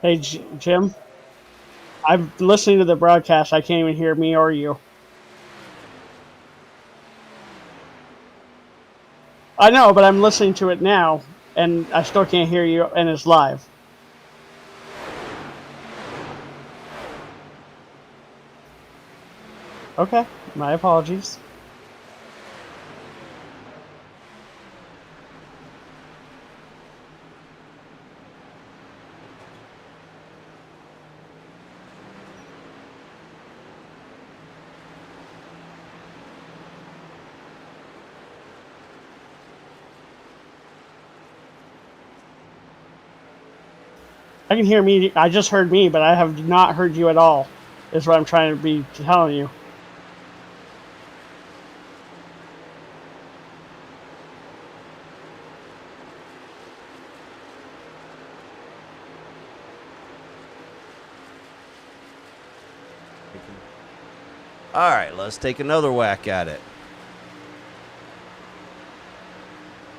Hey, Jim, I'm listening to the broadcast. I can't even hear me or you. I know, but I'm listening to it now, and I still can't hear you, and it's live. Okay, my apologies. I can hear me. I just heard me, but I have not heard you at all, is what I'm trying to be telling you. All right, let's take another whack at it.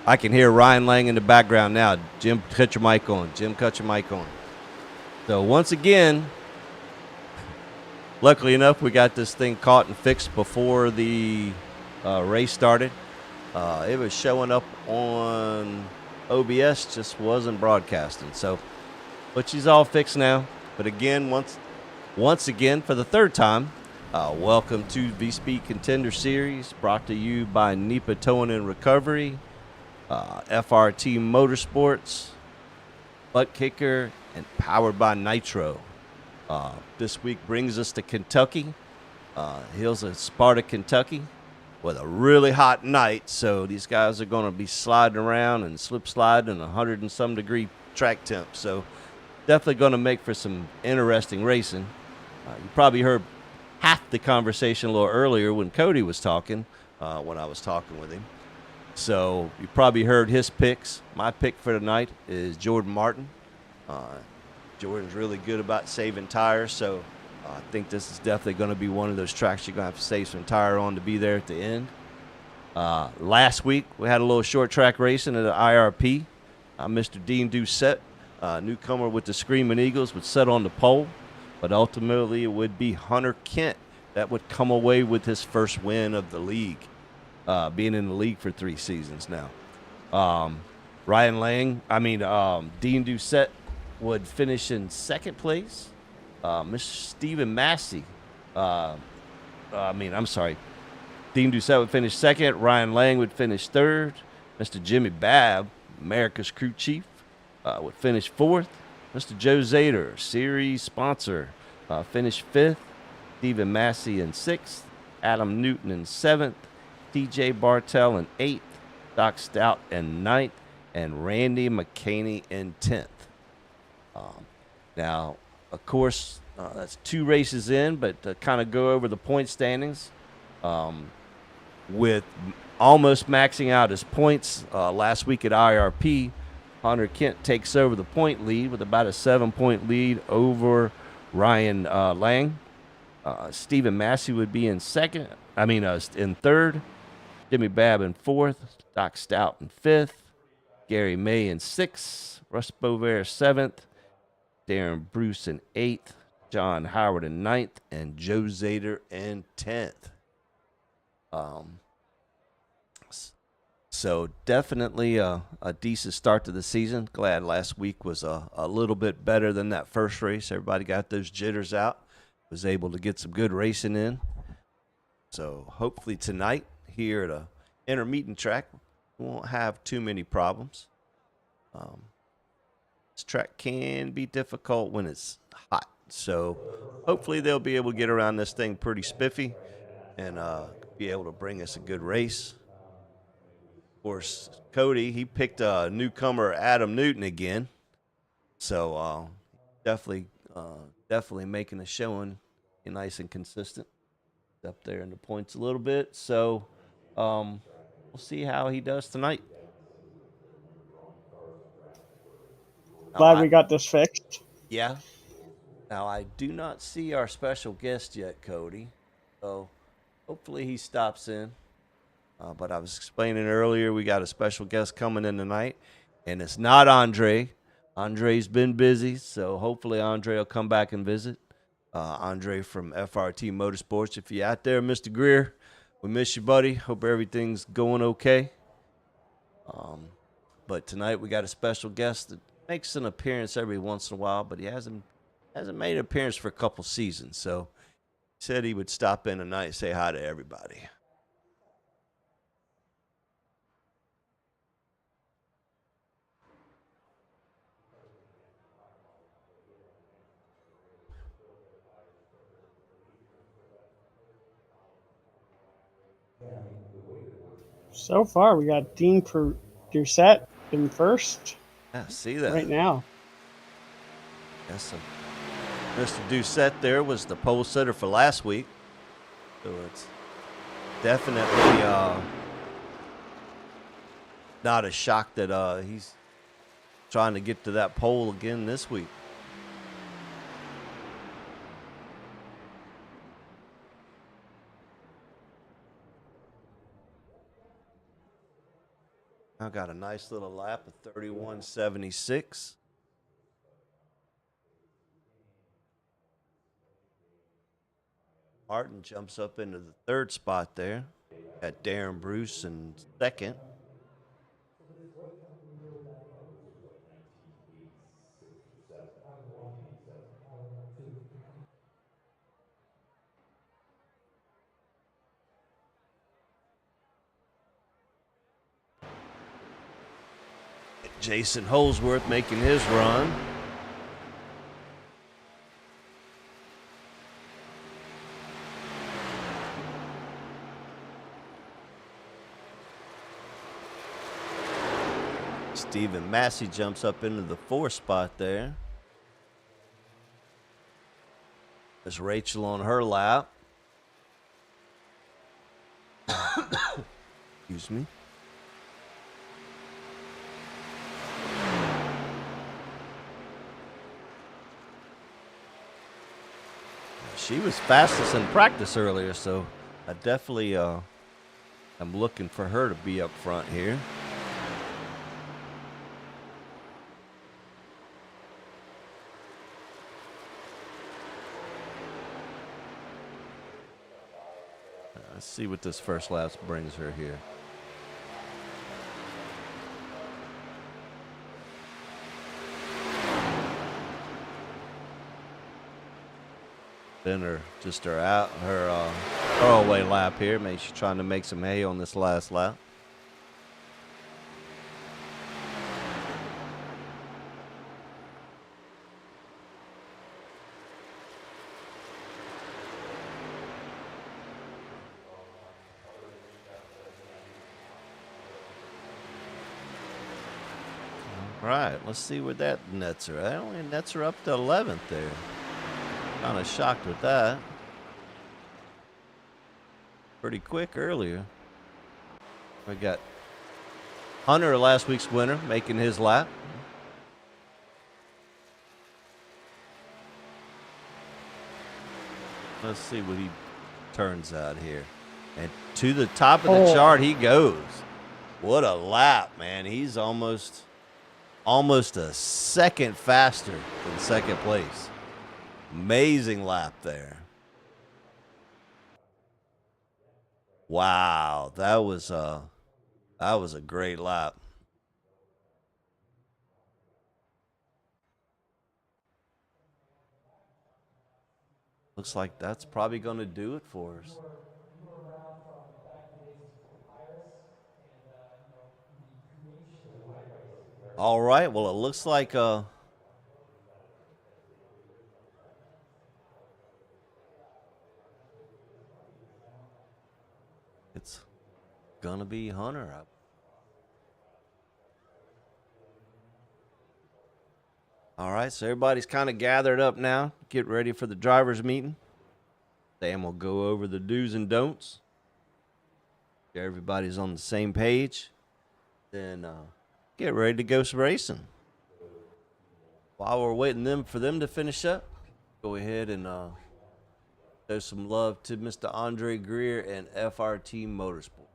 I can hear Ryan Lang in the background now. Jim, cut your mic on. Jim, cut your mic on. So once again, luckily enough, we got this thing caught and fixed before the race started. It was showing up on OBS, just wasn't broadcasting. So, but she's all fixed now. But again, once again, for the third time, welcome to VSpeed Contender Series, brought to you by NEPA Towing and Recovery, FRT Motorsports, Butt Kicker, and powered by Nitro. This week brings us to Kentucky, hills of Sparta, Kentucky, with a really hot night. So these guys are going to be sliding around and slip sliding in 100 and some degree track temp. So definitely going to make for some interesting racing. You probably heard half the conversation a little earlier when Cody was talking, when I was talking with him. So you probably heard his picks. My pick for tonight is Jordan Martin. Jordan's really good about saving tires, so I think this is definitely going to be one of those tracks you're going to have to save some tire on to be there at the end. Last week, we had a little short track racing at the IRP. Mr. Dean Doucette, newcomer with the Screaming Eagles, would set on the pole, but ultimately it would be Hunter Kent that would come away with his first win of the league, being in the league for 3 seasons now. Dean Doucette would finish in second place. Mr. Stephen Massey, Dean Doucette would finish second. Ryan Lang would finish third. Mr. Jimmy Babb, America's crew chief, would finish fourth. Mr. Joe Zader, series sponsor, finished fifth. Stephen Massey in sixth. Adam Newton in seventh. TJ Bartell in eighth. Doc Stout in ninth. And Randy McCaney in 10th. Now, of course, that's 2 races in, but to kind of go over the point standings, with almost maxing out his points last week at IRP, Hunter Kent takes over the point lead with about a 7-point lead over Ryan Lang. Stephen Massey would be in in third. Jimmy Babb in fourth. Doc Stout in fifth. Gary May in sixth. Russ Bovair seventh. Darren Bruce in 8th, John Howard in 9th, and Joe Zader in 10th. So definitely a decent start to the season. Glad last week was a little bit better than that first race. Everybody got those jitters out, was able to get some good racing in. So hopefully tonight here at a intermediate track, we won't have too many problems. This track can be difficult when it's hot. So hopefully they'll be able to get around this thing pretty spiffy and be able to bring us a good race. Of course, Cody, he picked a newcomer Adam Newton again. So definitely making a showing, nice and consistent. Up there in the points a little bit. So we'll see how he does tonight. Glad we got this fixed. Yeah. Now, I do not see our special guest yet, Cody. So hopefully he stops in. But I was explaining earlier, we got a special guest coming in tonight. And it's not Andre, Andre's been busy, so hopefully Andre will come back and visit. Andre from FRT Motorsports. If you're out there, Mr. Greer, we miss you, buddy. Hope everything's going okay. But tonight we got a special guest that makes an appearance every once in a while, but he hasn't made an appearance for a couple seasons. So he said he would stop in tonight and say hi to everybody. So far, we got Dean Doucette in first. Yeah, see that right now. Yes, Mr. Doucette there was the pole sitter for last week, so it's definitely not a shock that he's trying to get to that pole again this week. I got a nice little lap of 31.76. Martin jumps up into the third spot there. Got Darren Bruce in second. Jason Holsworth making his run. Stephen Massey jumps up into the fourth spot there. There's Rachel on her lap. Excuse me. She was fastest in practice earlier, so I definitely am looking for her to be up front here. Let's see what this first lap brings her here. Then her throwaway lap here. Maybe she's trying to make some hay on this last lap. All right, let's see where that nets her. That only nets her up to 11th there. Kind of shocked with that. Pretty quick earlier. We got Hunter, last week's winner, making his lap. Let's see what he turns out here. And to the top of the chart he goes. What a lap, man. He's almost a second faster than second place. Amazing lap there. Wow, that was a great lap. Looks like that's probably going to do it for us. All right, well, it looks like it's gonna be Hunter up. All right, so everybody's kind of gathered up now. Get ready for the drivers' meeting. Sam will go over the do's and don'ts. Everybody's on the same page. Then get ready to go racing. While we're waiting for them to finish up, go ahead and show some love to Mr. Andre Greer and FRT Motorsport.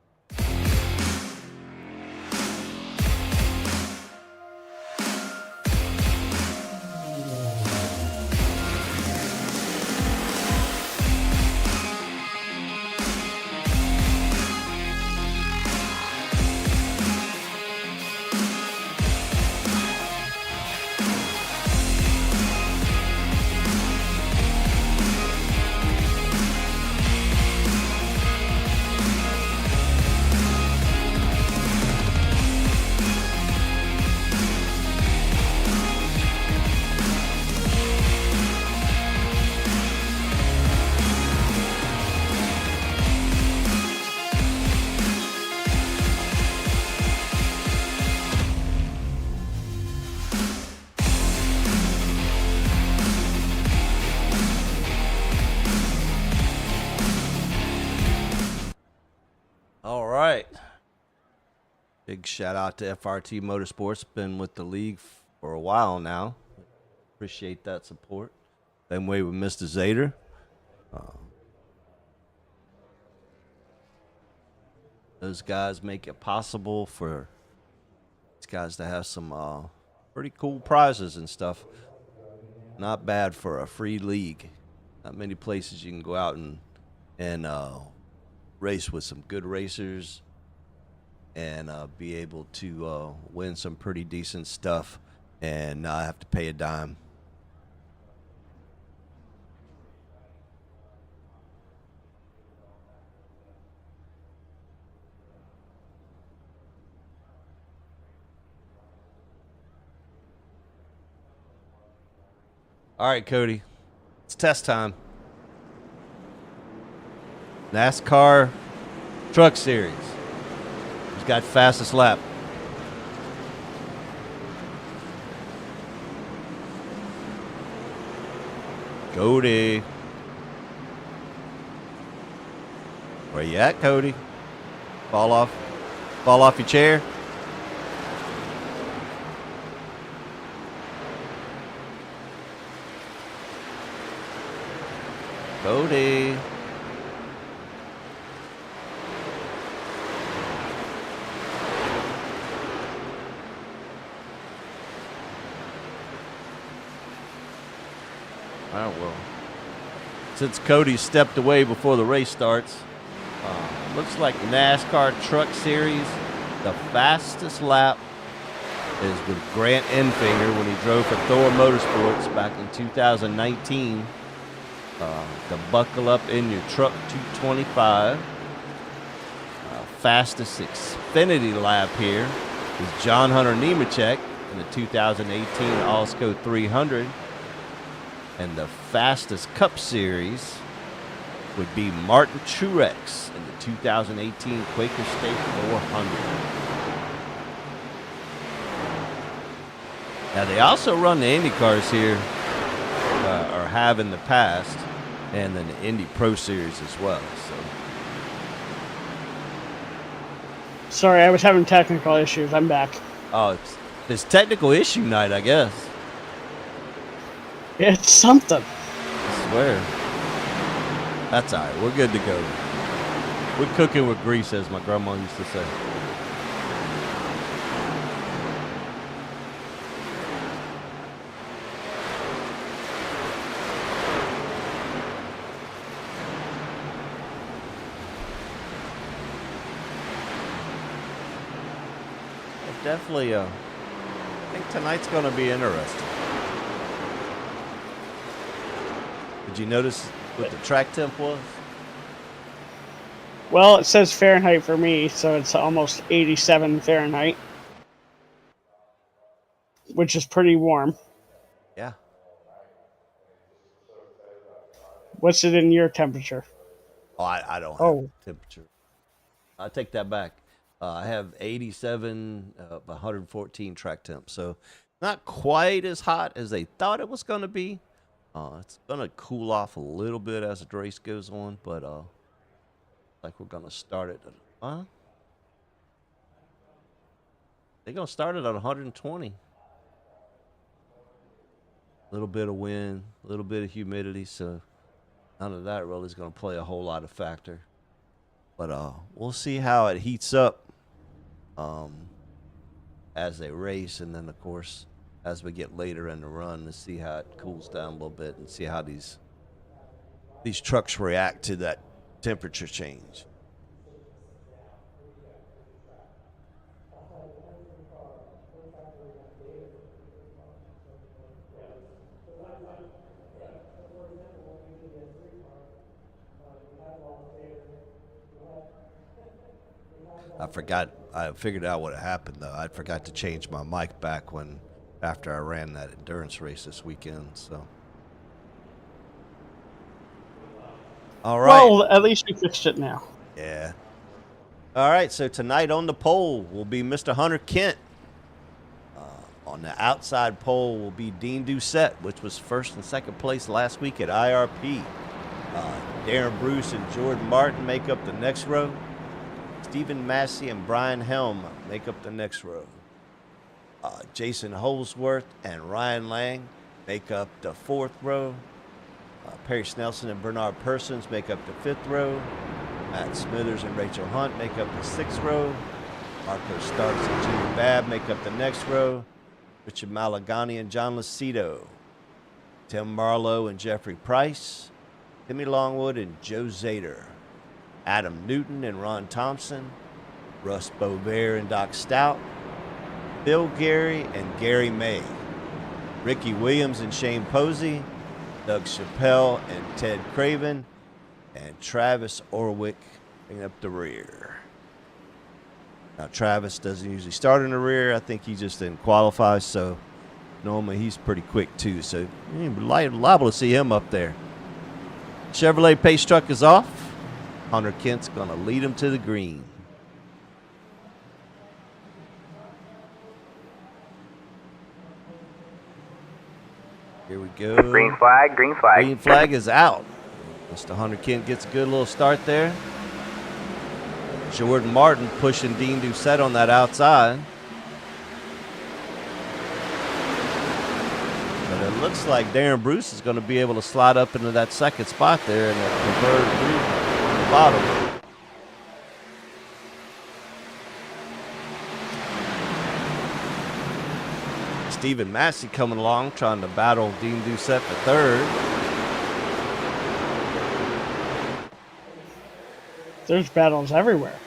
right. Big shout out to FRT Motorsports. Been with the league for a while now. Appreciate that support. Same way with Mr. Zader. Those guys make it possible for these guys to have some pretty cool prizes and stuff. Not bad for a free league. Not many places you can go out and race with some good racers and be able to win some pretty decent stuff and not have to pay a dime. All right, Cody. It's test time. NASCAR Truck Series. Who's got fastest lap? Cody. Where you at, Cody? Fall off your chair. Cody. All right, well, since Cody stepped away before the race starts, looks like NASCAR Truck Series, the fastest lap is with Grant Enfinger when he drove for Thor Motorsports back in 2019. To buckle up in your truck 225. Fastest Xfinity lap here is John Hunter Nemechek in the 2018 Allsco 300. And the fastest Cup Series would be Martin Truex in the 2018 Quaker State 400. Now, they also run the Indy cars here, or have in the past, and then the Indy Pro Series as well. So, Sorry, I was having technical issues. I'm back. oh, it's technical issue night, I guess. It's something. I swear. That's all right. We're good to go. We're cooking with grease, as my grandma used to say. Definitely, I think tonight's going to be interesting. Did you notice what the track temp was? Well, it says Fahrenheit for me, so it's almost 87 Fahrenheit, which is pretty warm. Yeah. What's it in your temperature? Oh, I don't have temperature. I take that back. I have 87, 114 track temp, so not quite as hot as they thought it was going to be. It's going to cool off a little bit as the race goes on, but like we're going to start it. They're going to start it at 120. A little bit of wind, a little bit of humidity, so none of that really is going to play a whole lot of factor. But we'll see how it heats up as they race, and then, of course, as we get later in the run, to see how it cools down a little bit and see how these trucks react to that temperature change. I figured out what happened, though. I forgot to change my mic back after I ran that endurance race this weekend, so. All right. Well, at least we fixed it now. Yeah. All right, so tonight on the pole will be Mr. Hunter Kent. On the outside pole will be Dean Doucette, which was first and second place last week at IRP. Darren Bruce and Jordan Martin make up the next row. Stephen Massey and Brian Helm make up the next row. Jason Holsworth and Ryan Lang make up the 4th row. Perry Snelson and Bernard Persons make up the 5th row. Matt Smithers and Rachel Hunt make up the 6th row. Marco Starks and Jimmy Babb make up the next row. Richard Malagani and John Lucido. Tim Marlowe and Jeffrey Price. Timmy Longwood and Joe Zader. Adam Newton and Ron Thompson. Russ Bovair and Doc Stout. Bill Gary and Gary May. Ricky Williams and Shane Posey. Doug Chappelle and Ted Craven. And Travis Orwick bringing up the rear. Now, Travis doesn't usually start in the rear. I think he just didn't qualify, so normally he's pretty quick, too. So you're liable to see him up there. Chevrolet pace truck is off. Hunter Kent's going to lead him to the green. Here we go. Green flag, green flag. Green flag is out. Mr. Hunter Kent gets a good little start there. Jordan Martin pushing Dean Doucette on that outside. But it looks like Darren Bruce is going to be able to slide up into that 2nd spot there in that preferred group on the bottom. Stephen Massey coming along, trying to battle Dean Doucette for 3rd. There's battles everywhere.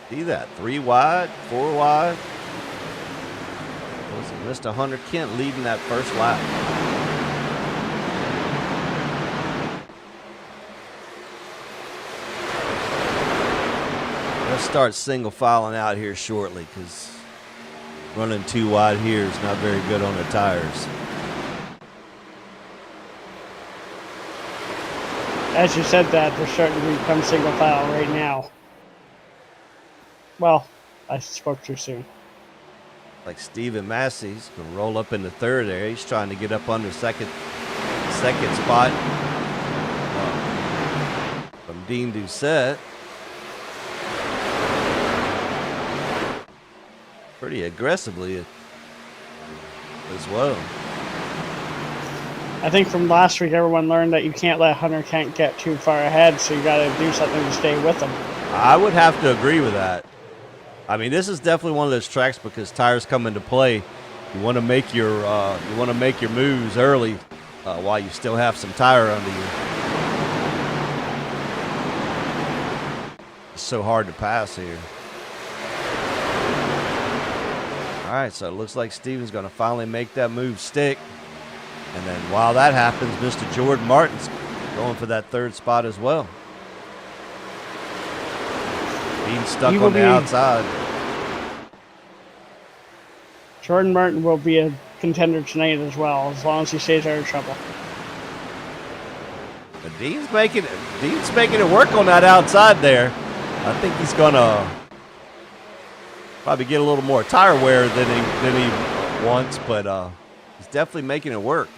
See that? 3 wide, 4 wide. Mr. Hunter Kent leading that first lap. Let's start single filing out here shortly because running 2 wide here is not very good on the tires. As you said that, they're starting to become single file right now. Well, I spoke too soon. Like Stephen Massey's going to roll up into 3rd there. He's trying to get up under second spot from Dean Doucette. Pretty aggressively as well. I think from last week, everyone learned that you can't let Hunter Kent get too far ahead, so you got to do something to stay with him. I would have to agree with that. I mean, this is definitely one of those tracks because tires come into play. You want to make your moves early while you still have some tire under you. It's so hard to pass here. All right, so it looks like Steven's going to finally make that move stick. And then while that happens, Mr. Jordan Martin's going for that 3rd spot as well. Being stuck on the outside. Jordan Martin will be a contender tonight as well, as long as he stays out of trouble. But Dean's making it work on that outside there. I think he's going to probably get a little more tire wear than he wants, but he's definitely making it work.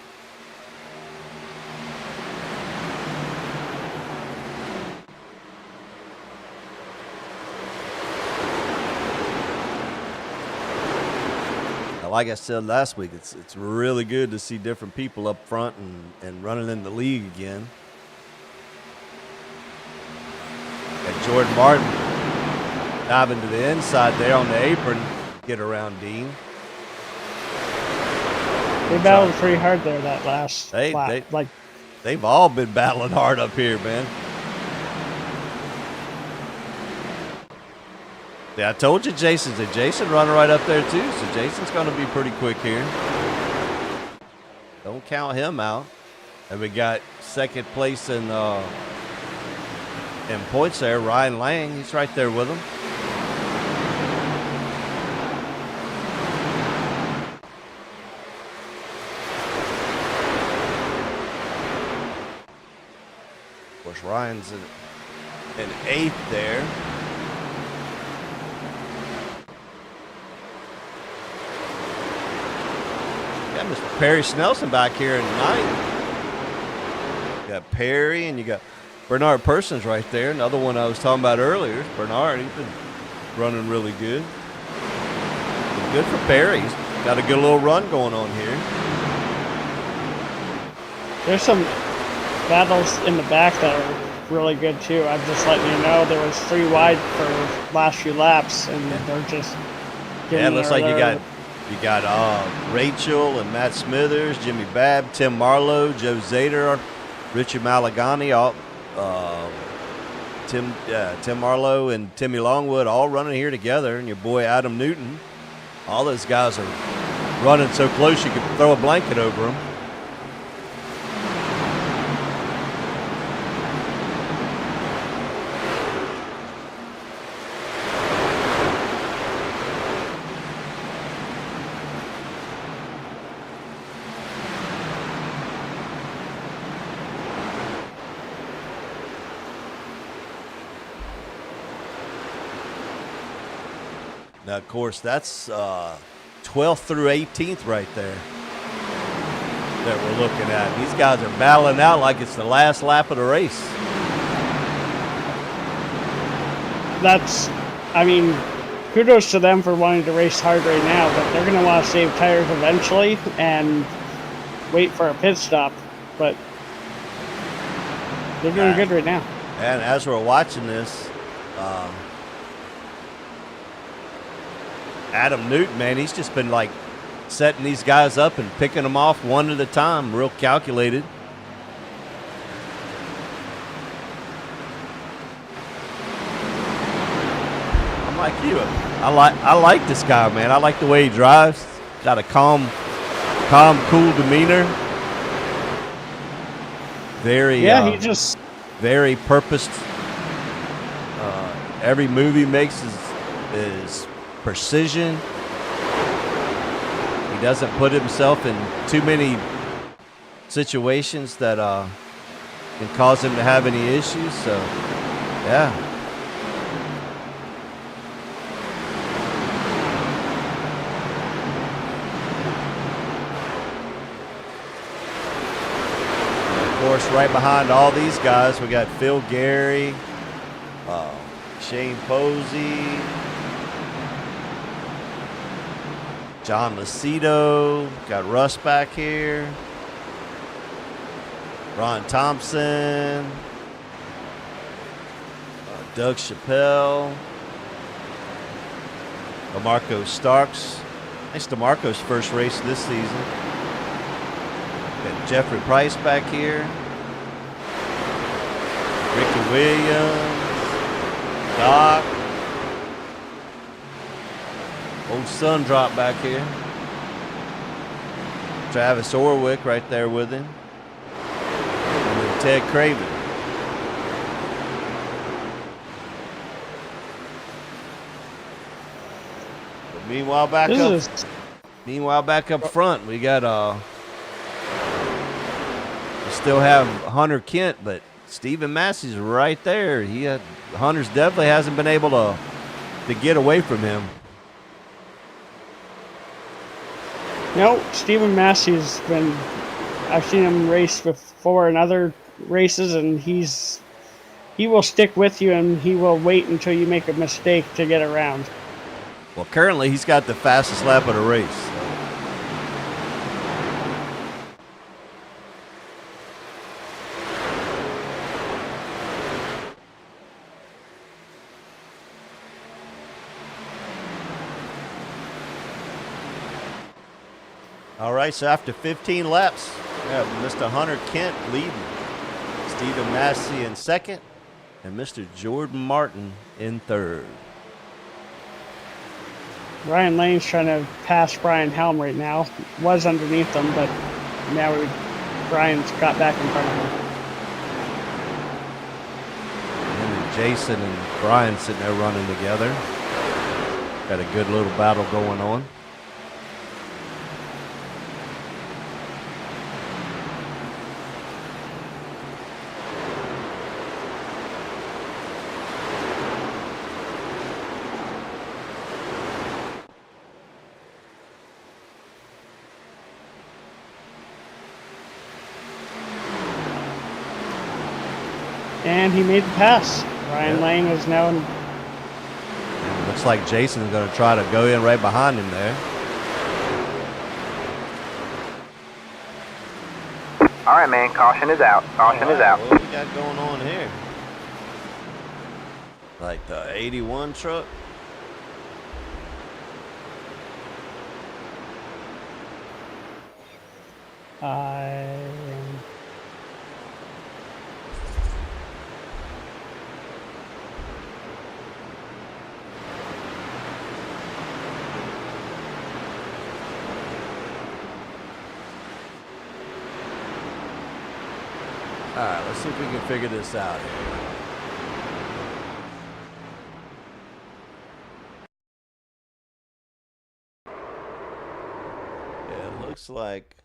Like I said last week, it's really good to see different people up front and running in the league again. And Jordan Martin diving to the inside there on the apron, get around Dean. They battled pretty hard there that last lap. They've all been battling hard up here, man. Yeah, I told you Jason's running right up there too, so Jason's going to be pretty quick here. Don't count him out. And we got 2nd place in points there, Ryan Lang. He's right there with him. Of course, Ryan's in 8th there. Mr. Perry Snelson back here in 9th. You got Perry and you got Bernard Persons right there. Another one I was talking about earlier. Bernard, he's been running really good. Good for Perry. He's got a good little run going on here. There's some battles in the back that are really good too. I'm just letting you know there was 3 wide for last few laps, and they're just yeah. It looks like you got Rachel and Matt Smithers, Jimmy Babb, Tim Marlowe, Joe Zader, Richard Malagani, all Tim Marlowe and Timmy Longwood all running here together, and your boy Adam Newton. All those guys are running so close you could throw a blanket over them. Now, of course, that's 12th through 18th right there that we're looking at. These guys are battling out like it's the last lap of the race. I mean, kudos to them for wanting to race hard right now, but they're going to want to save tires eventually and wait for a pit stop. But they're doing good right now. And as we're watching this, Adam Newton, man, he's just been like setting these guys up and picking them off one at a time, real calculated. I'm like you. I like this guy, man. I like the way he drives. Got a calm, cool demeanor. Very purposed. Every move he makes is precision. He doesn't put himself in too many situations that can cause him to have any issues. So, yeah. Of course, right behind all these guys, we got Phil Gary, Shane Posey, John Lucido, got Russ back here, Ron Thompson, Doug Chappelle, DeMarco Starks. It's DeMarco's first race this season. Got Jeffrey Price back here, Ricky Williams, Doc. Old Sun drop back here. Travis Orwick right there with him. And then Ted Craven. But meanwhile, back up front, we got we still have Hunter Kent, but Stephen Massey's right there. Hunter's definitely hasn't been able to get away from him. No, Stephen Massey's I've seen him race before in other races, and he will stick with you, and he will wait until you make a mistake to get around. Well, currently he's got the fastest lap of the race. All right, so after 15 laps, we have Mr. Hunter Kent leading, Stephen Massey in second, and Mr. Jordan Martin in third. Brian Lane's trying to pass Brian Helm right now. Was underneath him, but now Brian's got back in front of him. And Jason and Brian sitting there running together. Got a good little battle going on. And he made the pass. Brian Lane is now in. Looks like Jason's going to try to go in right behind him there. All right, man. Caution is out. Caution is out. What we got going on here? Like the 81 truck? All right, let's see if we can figure this out here. Yeah, it looks like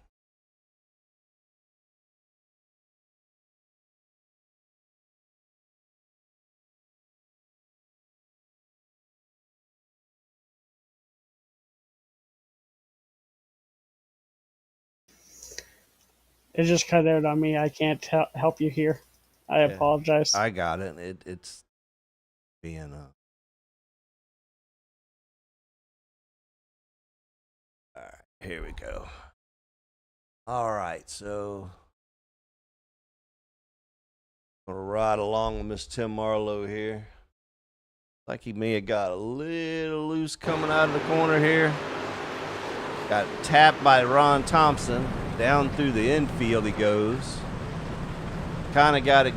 It just cut out on me. I can't help you here. I apologize. I got it. It's being all right, here we go. All right, so gonna ride along with Miss Tim Marlowe here. Like he may have got a little loose coming out of the corner here. Got tapped by Ron Thompson. Down through the infield he goes. Kind of got it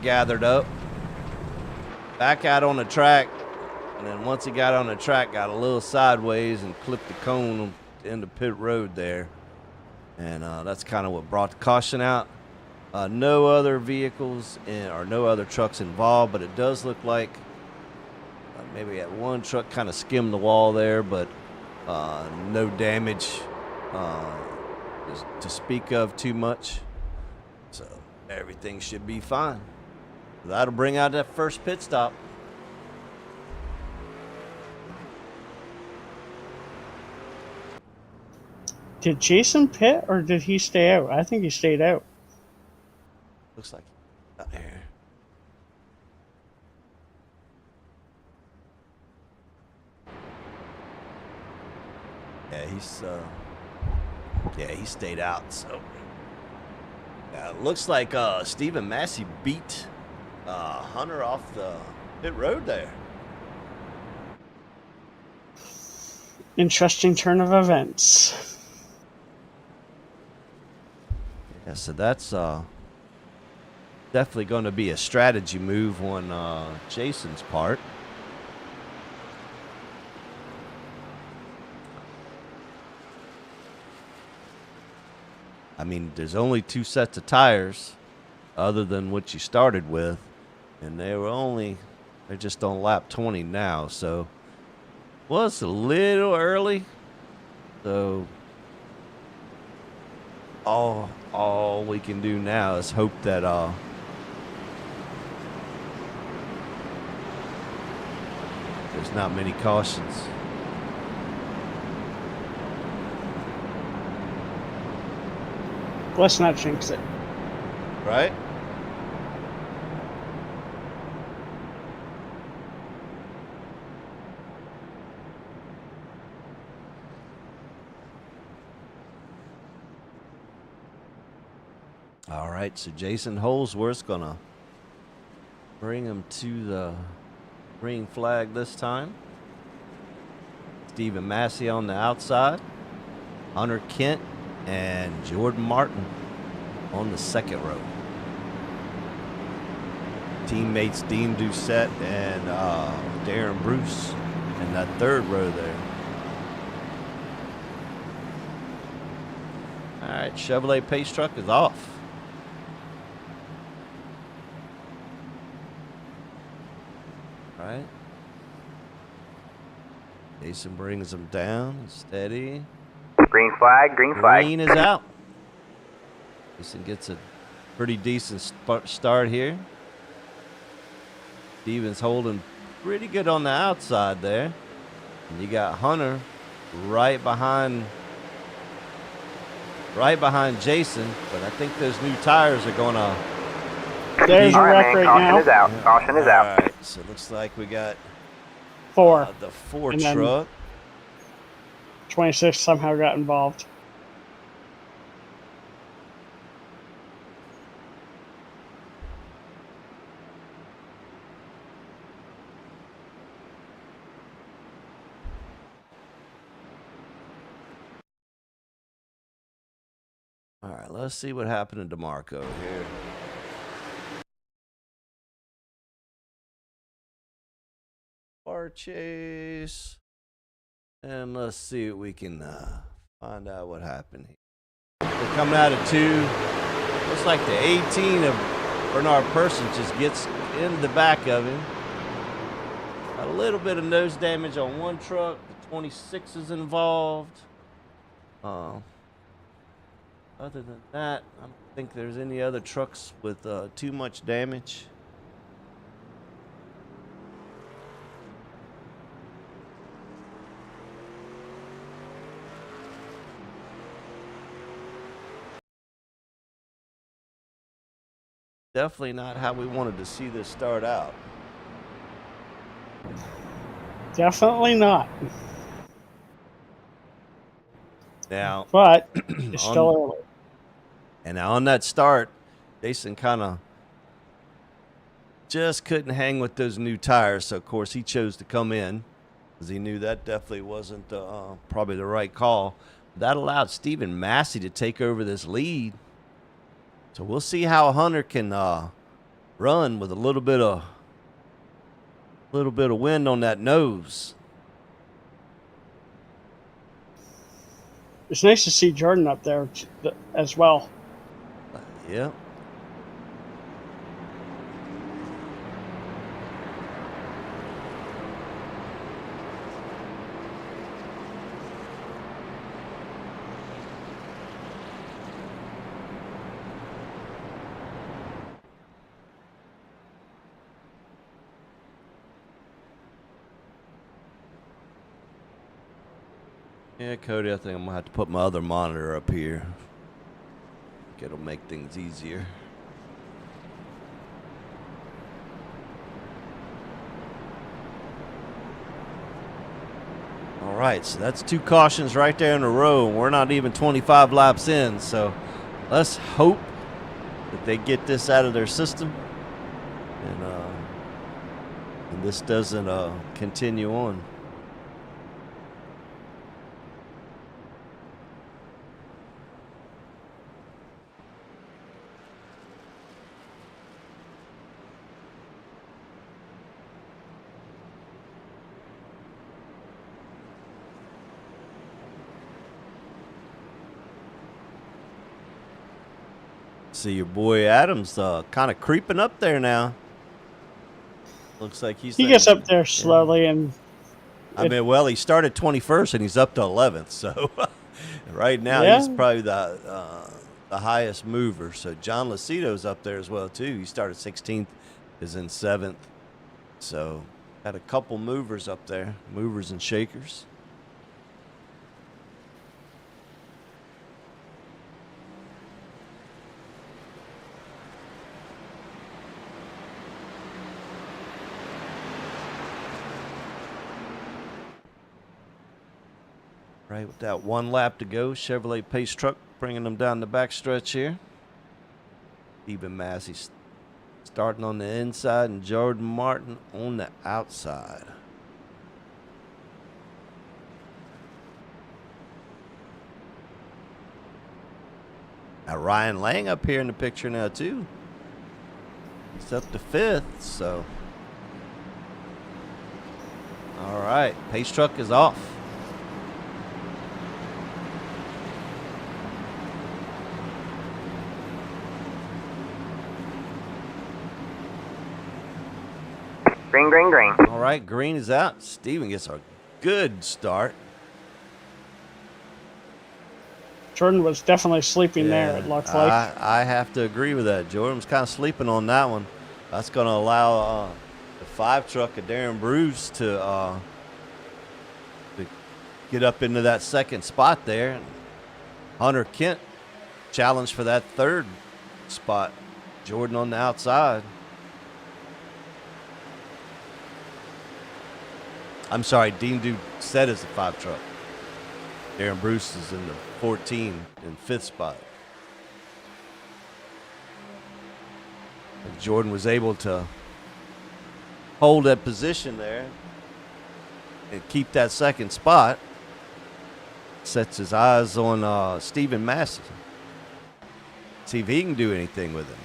gathered up. Back out on the track. And then once he got on the track, got a little sideways and clipped the cone into pit road there. And that's kind of what brought the caution out. No other vehicles or no other trucks involved, but it does look like maybe that one truck kind of skimmed the wall there, but no damage to speak of too much. So everything should be fine. That'll bring out that first pit stop. Did Jason pit or did he stay out? I think he stayed out. Looks like out here. Yeah, he stayed out. So it looks like Stephen Massey beat Hunter off the pit road there. Interesting turn of events. Yeah, so that's definitely going to be a strategy move on Jason's part. I mean, there's only 2 sets of tires other than what you started with, and they're just on lap 20 now, so it's a little early. So all we can do now is hope that there's not many cautions. Let's not jinx it. Right? All right, so Jason Holsworth's gonna bring him to the green flag this time. Stephen Massey on the outside. Hunter Kent and Jordan Martin on the second row. Teammates Dean Doucette and Darren Bruce in that third row there. All right, Chevrolet Pace Truck is off. All right. Jason brings them down, steady. Green flag, green flag. Green is out. Jason gets a pretty decent start here. Steven's holding pretty good on the outside there. And you got Hunter right behind Jason, but I think those new tires are gonna There's a All right, wreck man. right Caution now. is out. Caution is out. All right, so it looks like we got 4. the 4 And then- truck. 26 somehow got involved. All right, let's see what happened to DeMarco here. Bar chase. And let's see if we can find out what happened here. We're coming out of 2. Looks like the 18 of Bernard Person just gets in the back of him. A little bit of nose damage on one truck. The 26 is involved. Other than that, I don't think there's any other trucks with too much damage. Definitely not how we wanted to see this start out. Definitely not. Now, But it's still early. and now on that start, Jason kind of just couldn't hang with those new tires. So, of course, he chose to come in because he knew that definitely wasn't probably the right call. That allowed Stephen Massey to take over this lead. So we'll see how Hunter can run with a little bit of wind on that nose. It's nice to see Jordan up there as well. Yeah. Yeah, Cody, I think I'm going to have to put my other monitor up here. It'll make things easier. All right, so that's 2 cautions right there in a row. We're not even 25 laps in, so let's hope that they get this out of their system and this doesn't continue on. See your boy Adams kind of creeping up there now. Looks like he gets up there slowly, and I mean, well, he started 21st and he's up to 11th. So right now he's probably the highest mover. So John Lucido's up there as well too. He started 16th, is in 7th. So got a couple movers up there, movers and shakers. Right, with that 1 lap to go, Chevrolet Pace truck bringing them down the backstretch here. Stephen Massey starting on the inside and Jordan Martin on the outside. Now Ryan Lang up here in the picture now too. He's up to 5th, so. All right, Pace truck is off. Green, green, green. All right, green is out. Steven gets a good start. Jordan was definitely sleeping there, it looks like. I have to agree with that. Jordan was kind of sleeping on that one. That's going to allow the 5 truck of Darren Bruce to get up into that 2nd spot there. Hunter Kent challenged for that 3rd spot. Jordan on the outside. I'm sorry, Dean Doucette is the 5 truck. Darren Bruce is in the 14 in 5th spot. And Jordan was able to hold that position there and keep that 2nd spot. Sets his eyes on Stephen Massey. See if he can do anything with him.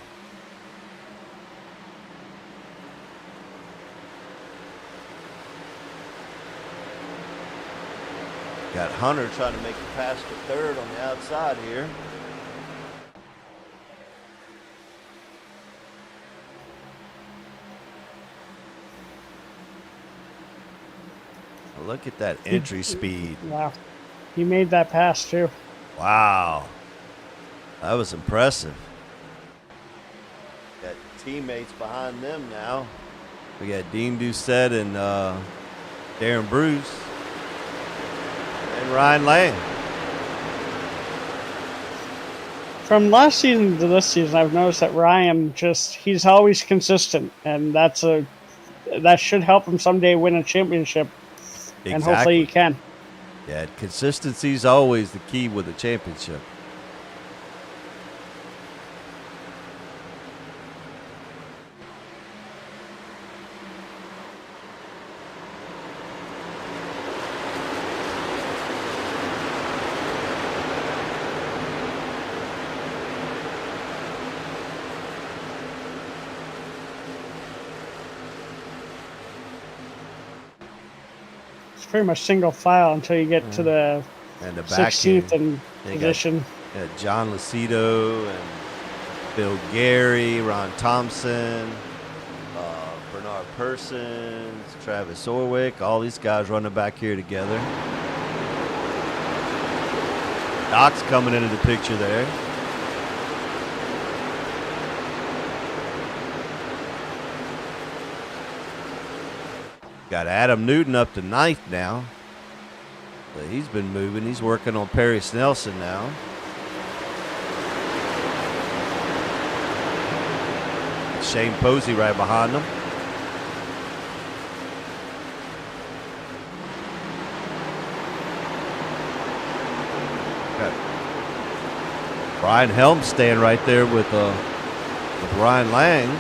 Got Hunter trying to make a pass to 3rd on the outside here. Look at that entry speed. Wow. He made that pass, too. Wow. That was impressive. Got teammates behind them now. We got Dean Doucette and Darren Bruce. And Ryan Lang. From last season to this season, I've noticed that Ryan he's always consistent, and that should help him someday win a championship. Exactly. And hopefully he can. Yeah, consistency is always the key with a championship. Pretty much single file until you get to the And the back 16th end, in position. Got John Lucido and Bill Gary, Ron Thompson, Bernard Persons, Travis Orwick, all these guys running back here together. Doc's coming into the picture there. Got Adam Newton up to 9th now. But he's been moving. He's working on Perry Snelson now. Shane Posey right behind him. Got Brian Helm staying right there with Ryan Lang.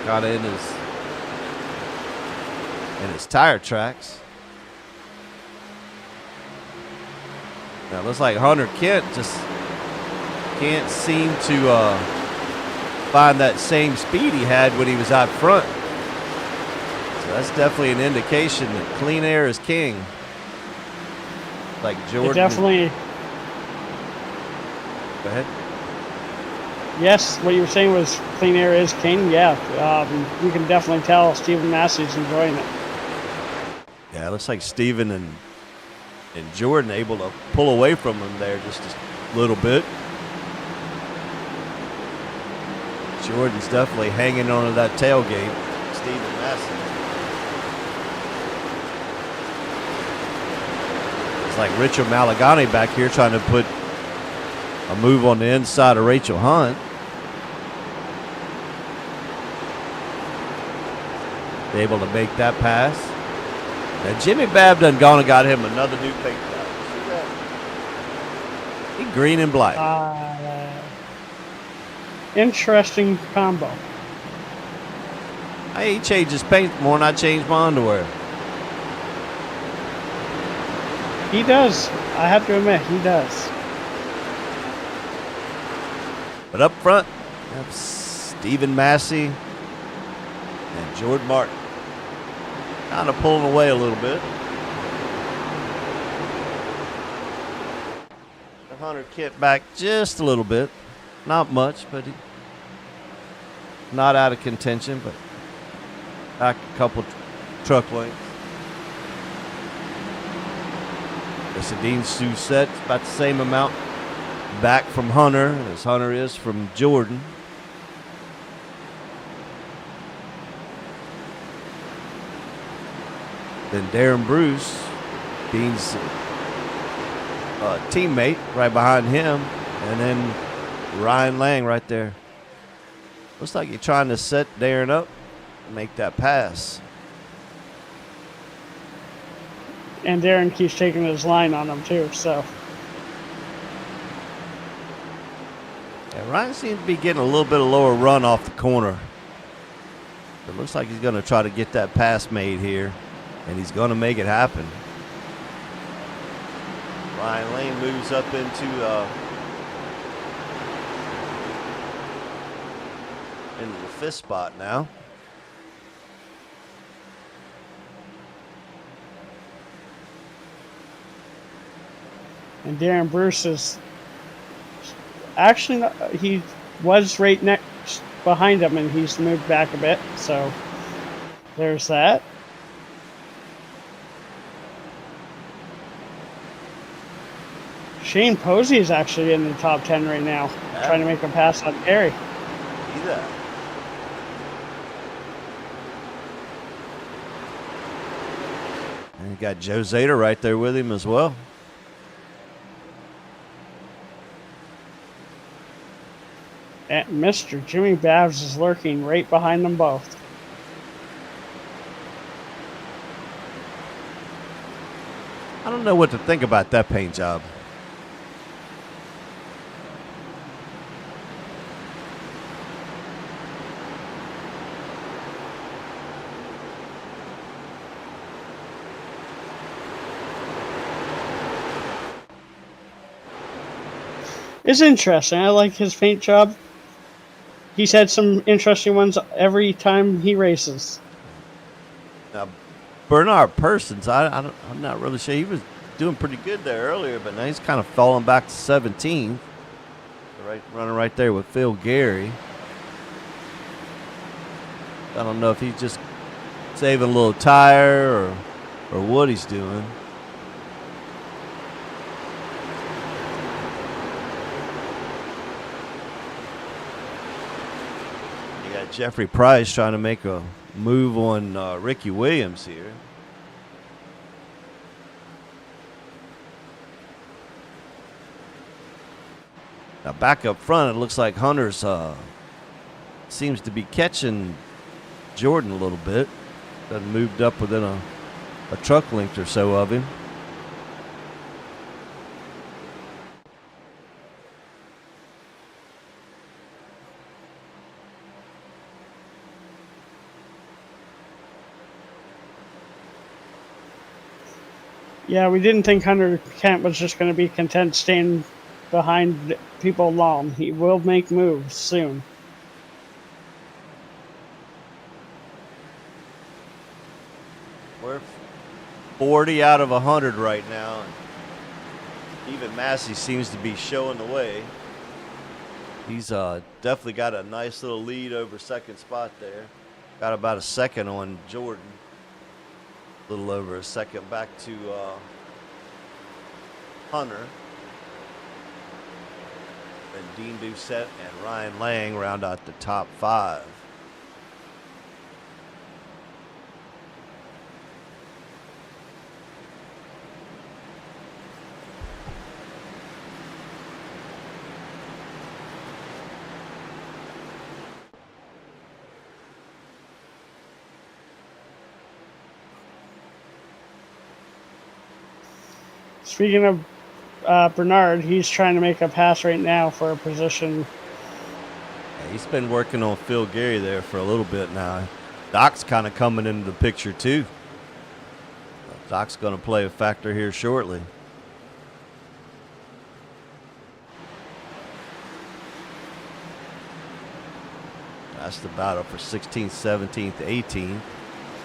Got in his tire tracks. Now it looks like Hunter Kent just can't seem to find that same speed he had when he was out front. So that's definitely an indication that clean air is king. Like Jordan. It definitely. Go ahead. Yes, what you were saying was clean air is king. Yeah, you can definitely tell Stephen Massey's enjoying it. Yeah, it looks like Steven and Jordan able to pull away from him there just a little bit. Jordan's definitely hanging on to that tailgate. Stephen Massey. It's like Richard Malagani back here trying to put a move on the inside of Rachel Hunt. Able to make that pass. Now Jimmy Babb done gone and got him another new paint job. See that? He green and black. Interesting combo. Hey, he changed his paint more than I changed my underwear. He does. I have to admit, he does. But up front, that's Stephen Massey and Jordan Martin. Kind of pulling away a little bit. The Hunter Kent back just a little bit. Not much, but not out of contention, but back a couple truck lengths. Dean Doucette about the same amount back from Hunter as Hunter is from Jordan. Then Darren Bruce, Dean's teammate, right behind him, and then Ryan Lang right there. Looks like you're trying to set Darren up and make that pass. And Darren keeps taking his line on him too, so. Yeah, Ryan seems to be getting a little bit of lower run off the corner. It looks like he's going to try to get that pass made here, and he's going to make it happen. Ryan Lane moves up into the fifth spot now. And Darren Bruce is actually not, he was right next behind him, and he's moved back a bit. So there's that. Shane Posey is actually in the top 10 right now, trying to make a pass on Gary. See that. And you got Joe Zader right there with him as well. And Mr. Jimmy Babs is lurking right behind them both. I don't know what to think about that paint job. It's interesting. I like his paint job. He's had some interesting ones every time he races. Now, Bernard Persons, I'm not really sure. He was doing pretty good there earlier, but now he's kind of falling back to 17th. Running right there with Phil Gary. I don't know if he's just saving a little tire or what he's doing. You got Jeffrey Price trying to make a move on Ricky Williams here. Now back up front, it looks like Hunter's seems to be catching Jordan a little bit. That moved up within a truck length or so of him. Yeah, we didn't think Hunter Kent was just going to be content staying behind people long. He will make moves soon. We're 40 out of 100 right now. Even Massey seems to be showing the way. He's definitely got a nice little lead over second spot there. Got about a second on Jordan. A little over a second back to Hunter. And Dean Doucette and Ryan Lang round out the top 5. Speaking of Bernard, he's trying to make a pass right now for a position. Yeah, he's been working on Phil Gary there for a little bit now. Doc's kind of coming into the picture too. Doc's going to play a factor here shortly. That's the battle for 16th, 17th, 18th,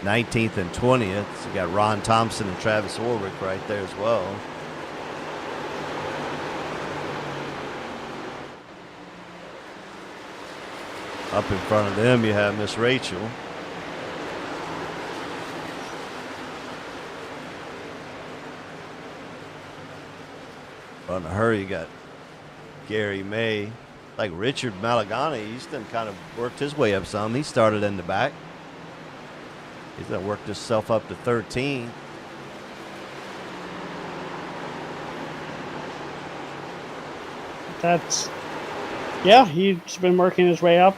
19th, and 20th. So you got Ron Thompson and Travis Warwick right there as well. Up in front of them, you have Miss Rachel. Front of her, you got Gary May. Like Richard Malagani, he's done kind of worked his way up some. He started in the back. He's done worked himself up to 13. Yeah, he's been working his way up.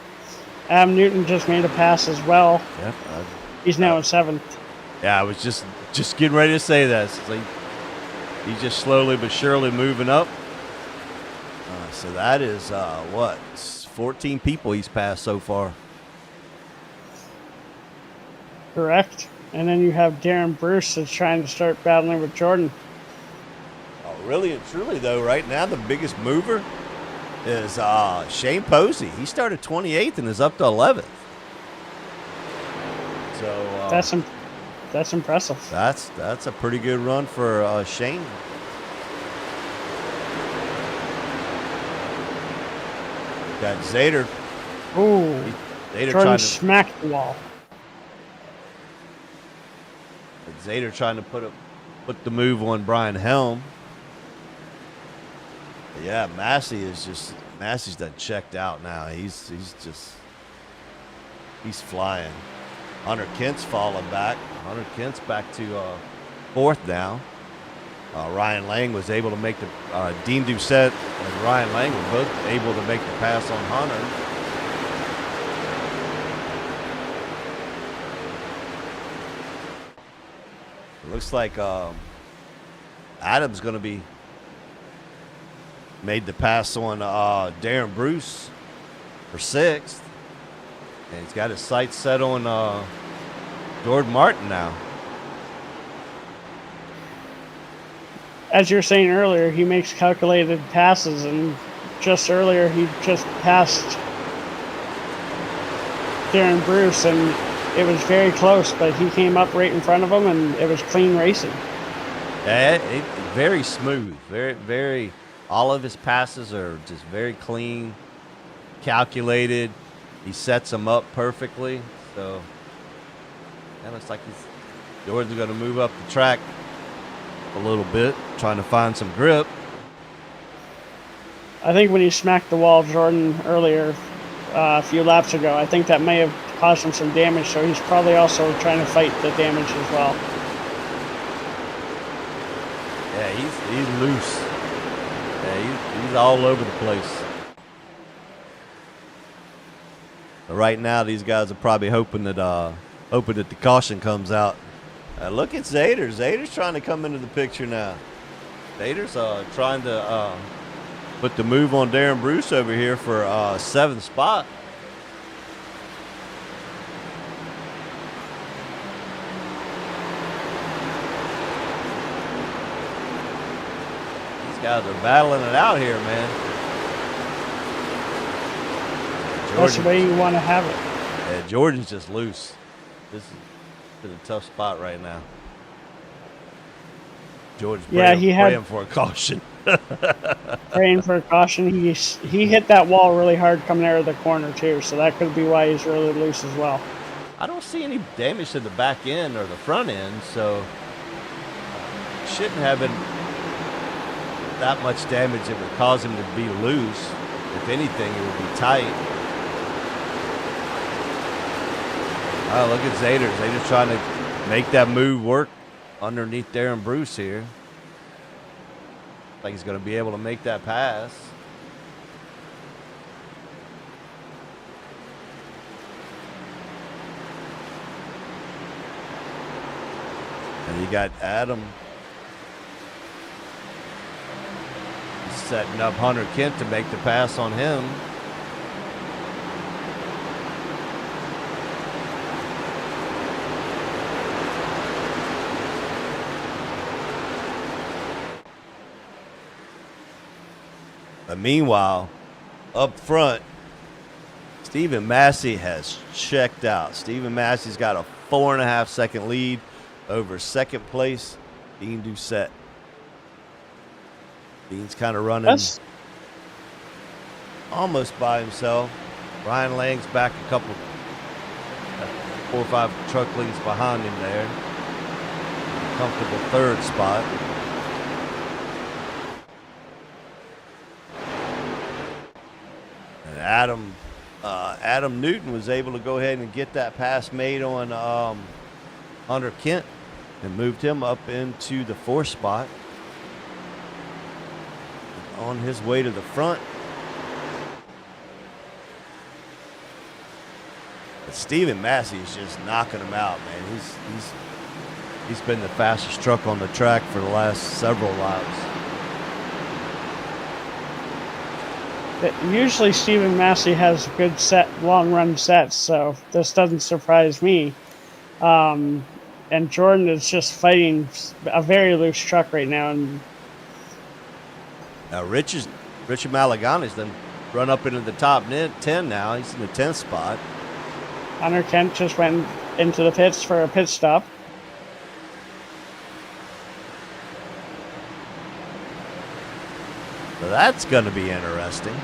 Adam Newton just made a pass as well. Yep. He's now in 7th. Yeah, I was just getting ready to say that. It's like he's just slowly but surely moving up. So that is, 14 people he's passed so far. Correct. And then you have Darren Bruce that's trying to start battling with Jordan. Oh, really and truly, though, right now the biggest mover is Shane Posey. He started 28th and is up to 11th. So that's impressive. That's a pretty good run for Shane. Got Zader. Ooh. Zader Jordan smacked the wall. Zader trying to put the move on Brian Helm. But yeah, Massey's done checked out now. He's flying. Hunter Kent's falling back. Hunter Kent's back to 4th now. Ryan Lang was able to make the Dean Doucette and Ryan Lang were both able to make the pass on Hunter. It looks like Adam's going to be made the pass on Darren Bruce for 6th. And he's got his sights set on Jordan Martin now. As you were saying earlier, he makes calculated passes, and just earlier he just passed Darren Bruce, and it was very close, but he came up right in front of him, and it was clean racing. Yeah, very smooth. Very, very. All of his passes are just very clean, calculated. He sets them up perfectly. So that looks like Jordan's going to move up the track a little bit, trying to find some grip. I think when he smacked the wall, Jordan, earlier, a few laps ago, I think that may have caused him some damage, so he's probably also trying to fight the damage as well. Yeah, he's loose. Yeah, he's all over the place. But right now, these guys are probably hoping that the caution comes out. Look at Zader. Zader's trying to come into the picture now. Zader's trying to put the move on Darren Bruce over here for 7th spot. These guys are battling it out here, man. That's the way you want to have it. Yeah, Jordan's just loose. This is a tough spot right now. Jordan's praying for a caution. Praying for a caution. He hit that wall really hard coming out of the corner too, so that could be why he's really loose as well. I don't see any damage to the back end or the front end, so shouldn't have been that much damage that would cause him to be loose. If anything, it would be tight. Oh, look at Zader. Zader's trying to make that move work underneath Darren Bruce here. Like he's going to be able to make that pass. And you got Adam. He's setting up Hunter Kent to make the pass on him. But meanwhile, up front, Stephen Massey has checked out. Stephen Massey's got a 4.5 second lead over second place, Dean Doucette. Dean's kind of running almost by himself. Ryan Lang's back a couple, 4 or 5 truck lengths behind him there. Comfortable 3rd spot. Adam Newton was able to go ahead and get that pass made on Hunter Kent and moved him up into the 4th spot. On his way to the front. But Stephen Massey is just knocking him out, man. He's been the fastest truck on the track for the last several laps. Usually Stephen Massey has good long run sets, so this doesn't surprise me. And Jordan is just fighting a very loose truck right now. And now Richard Malagani's then run up into the top 10 now. He's in the 10th spot. Hunter Kent just went into the pits for a pit stop. So that's going to be interesting.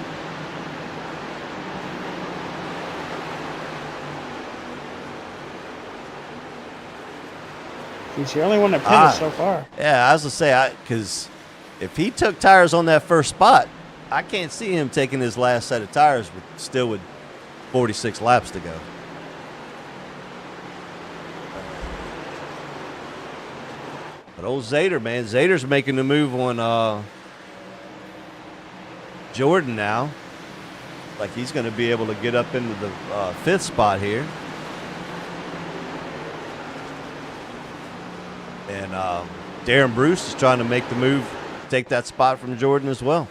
He's the only one that pitted so far. Yeah, I was going to say, because if he took tires on that first spot, I can't see him taking his last set of tires with 46 laps to go. But old Zader, man, Zader's making the move on Jordan now. Like he's going to be able to get up into the 5th spot here. And Darren Bruce is trying to make the move, take that spot from Jordan as well.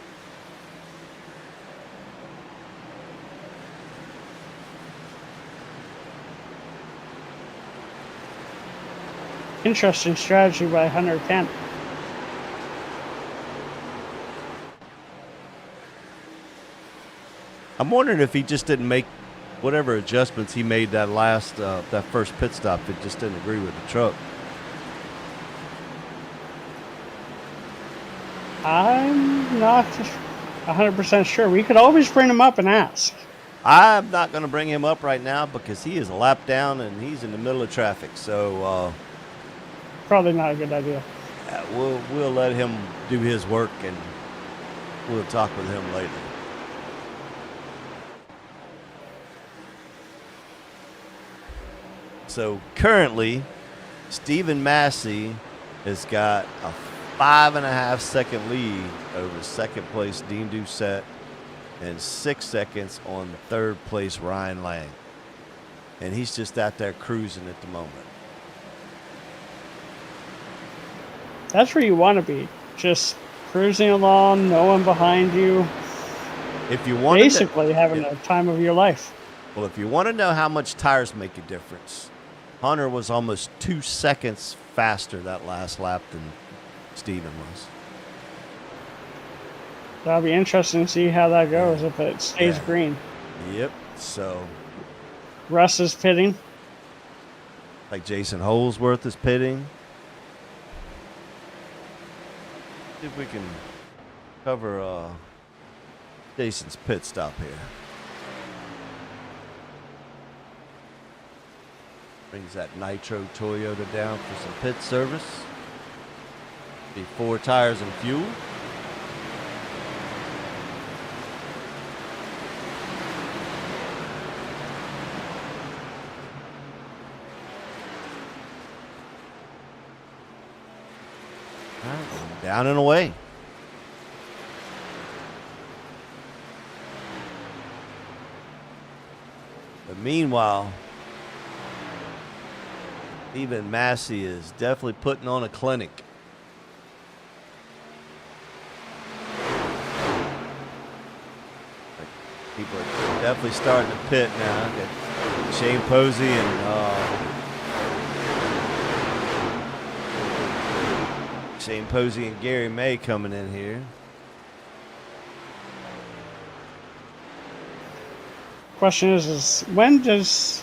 Interesting strategy by Hunter Kent. I'm wondering if he just didn't make whatever adjustments he made that first pit stop. It just didn't agree with the truck. I'm not 100% sure. We could always bring him up and ask. I'm not going to bring him up right now because he is a lap down and he's in the middle of traffic. So probably not a good idea. We'll let him do his work and we'll talk with him later. So currently, Stephen Massey has got a 5.5 second lead over second place Dean Doucette and 6 seconds on third place Ryan Lang. And he's just out there cruising at the moment. That's where you want to be. Just cruising along, no one behind you. If you want basically having the time of your life. Well, if you want to know how much tires make a difference, Hunter was almost 2 seconds faster that last lap than Steven was. That'll be interesting to see how that goes if it stays green. Yep. So Russ is pitting. Like Jason Holsworth is pitting. See if we can cover Jason's pit stop here. Brings that Nitro Toyota down for some pit service. Be 4 tires and fuel. Down and away. But meanwhile, even Massey is definitely putting on a clinic. People are definitely starting to pit now. Got Shane Posey and Gary May coming in here. Question is when does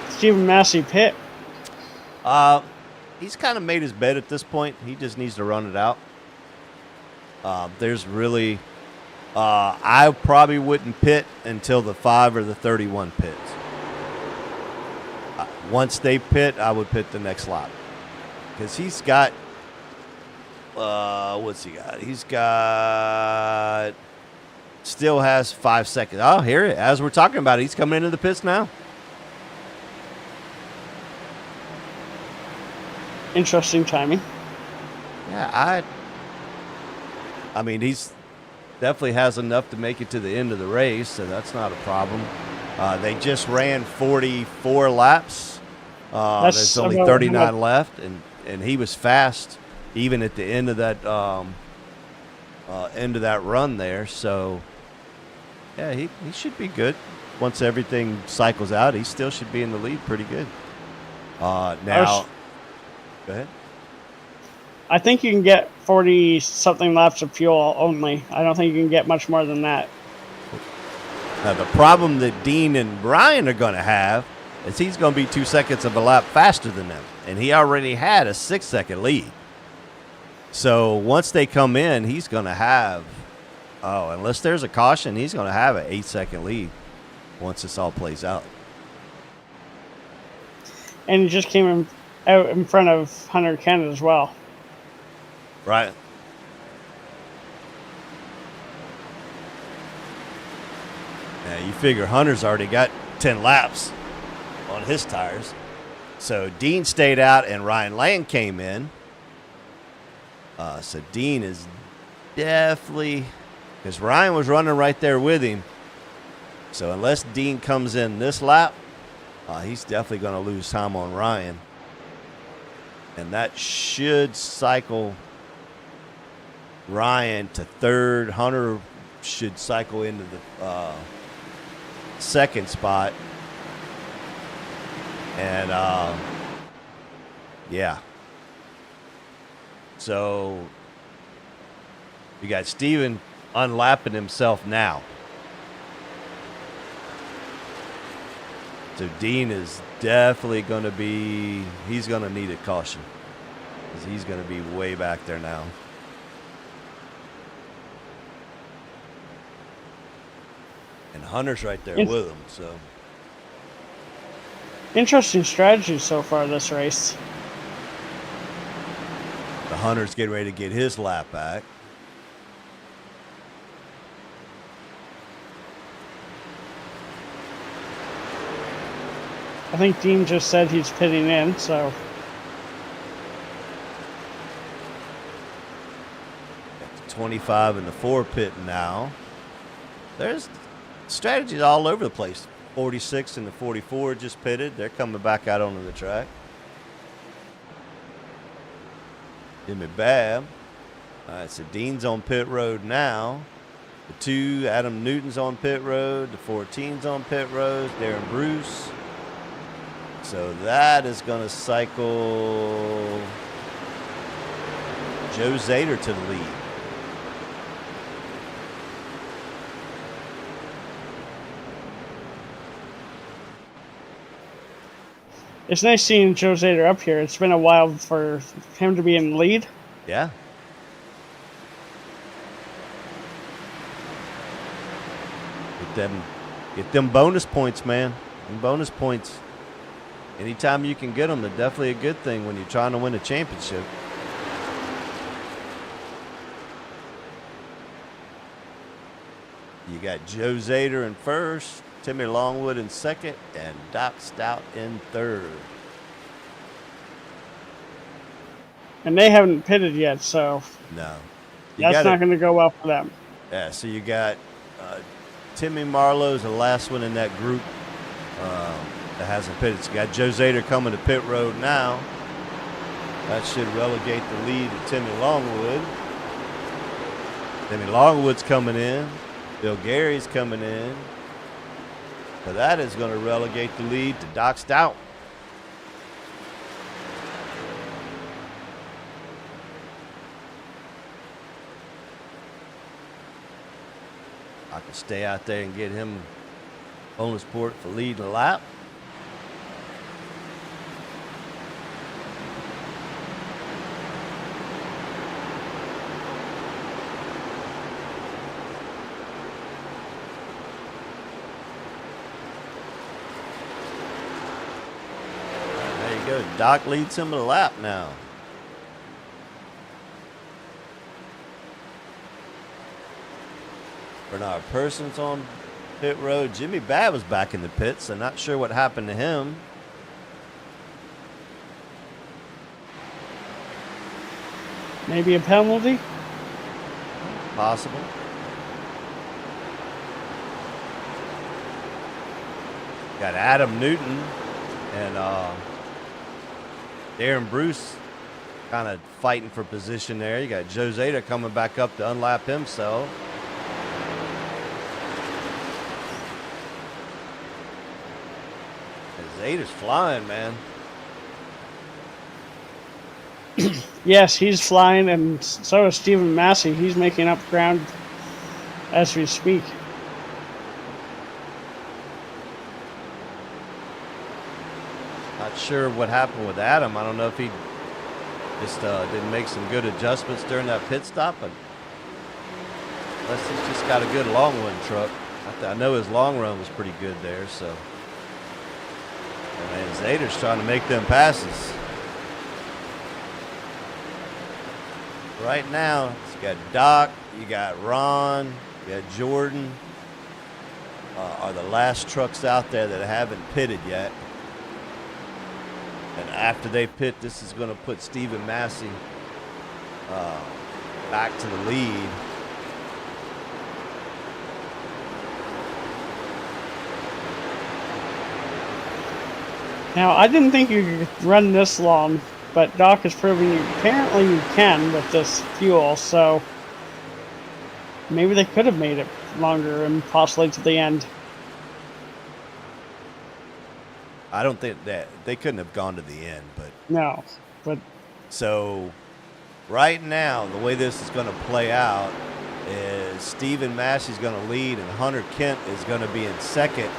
Stephen Massey pit? He's kind of made his bed at this point. He just needs to run it out. There's really, I probably wouldn't pit until the 5 or the 31 pits. Once they pit, I would pit the next lap. Because he's got, what's he got? He's got, still has 5 seconds. Oh, here, as we're talking about it, he's coming into the pits now. Interesting timing. Yeah, I mean, definitely has enough to make it to the end of the race, so that's not a problem. They just ran 44 laps. There's only 39 left, and he was fast even at the end of that run there. So, yeah, he should be good. Once everything cycles out, he still should be in the lead pretty good. Now, go ahead. I think you can get 40-something laps of fuel only. I don't think you can get much more than that. Now, the problem that Dean and Brian are going to have is he's going to be 2 seconds of a lap faster than them, and he already had a 6-second lead. So once they come in, he's going to have, unless there's a caution, he's going to have an 8-second lead once this all plays out. And he just came out in front of Hunter Kent as well. Right. Now, you figure Hunter's already got 10 laps on his tires. So Dean stayed out and Ryan Land came in. So Dean is definitely, because Ryan was running right there with him. So unless Dean comes in this lap, he's definitely going to lose time on Ryan. And that should cycle Ryan to third. Hunter should cycle into the second spot. And, yeah. So you got Steven unlapping himself now. So Dean is definitely going to be, he's going to need a caution because he's going to be way back there now. And Hunter's right there with him. So interesting strategy so far this race. The Hunter's getting ready to get his lap back. I think Dean just said he's pitting in, so. Got the 25 and the 4 pitting now. There's strategies all over the place. 46 and the 44 just pitted. They're coming back out onto the track. Jimmy Babb. All right, so Dean's on pit road now. The 2, Adam Newton's on pit road. The 14's on pit road. Darren Bruce. So that is going to cycle Joe Zader to the lead. It's nice seeing Joe Zader up here. It's been a while for him to be in the lead. Yeah. Get them bonus points, man. Them bonus points. Anytime you can get them, they're definitely a good thing when you're trying to win a championship. You got Joe Zader in first, Timmy Longwood in second, and Doc Stout in third. And they haven't pitted yet, so No. that's not going to go well for them. Yeah, so you got Timmy Marlowe's the last one in that group that hasn't pitted. So you got Joe Zader coming to pit road now. That should relegate the lead to Timmy Longwood. Timmy Longwood's coming in. Bill Gary's coming in. So that is going to relegate the lead to Doc Stout. I can stay out there and get him bonus point for leading a lap. There you go. Doc leads him a lap now. Bernard Persons on pit road. Jimmy Babb was back in the pits, so not sure what happened to him. Maybe a penalty? Possible. Got Adam Newton and Darren Bruce kind of fighting for position there. You got Joe Zeta coming back up to unlap himself. And Zeta's flying, man. Yes, he's flying, and so is Stephen Massey. He's making up ground as we speak. Not sure what happened with Adam. I don't know if he just didn't make some good adjustments during that pit stop, but unless he's just got a good long run truck. I know his long run was pretty good there, so. And Zeta's trying to make them passes. Right now, you got Doc, you got Ron, you got Jordan, are the last trucks out there that haven't pitted yet. And after they pit, this is going to put Stephen Massey back to the lead. Now, I didn't think you could run this long, but Doc is proving apparently you can with this fuel, so maybe they could have made it longer and possibly to the end. I don't think that they couldn't have gone to the end, but No, but so right now the way this is going to play out is Stephen Massey's going to lead and Hunter Kent is going to be in second,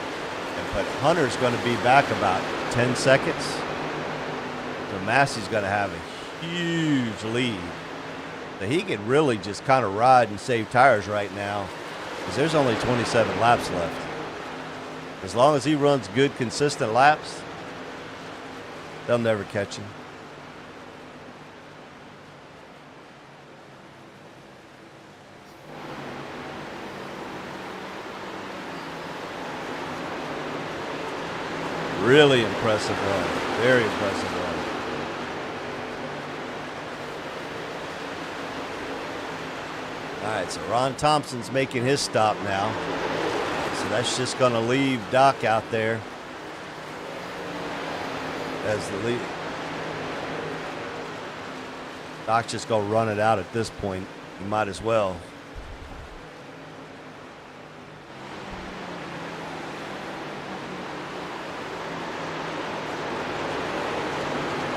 but Hunter's going to be back about 10 seconds. So Massey's going to have a huge lead. So he could really just kind of ride and save tires right now because there's only 27 laps left. As long as he runs good, consistent laps, they'll never catch him. Really impressive run. Very impressive run. All right, so Ron Thompson's making his stop now. So that's just going to leave Doc out there as the lead. Doc's just going to run it out at this point. You might as well.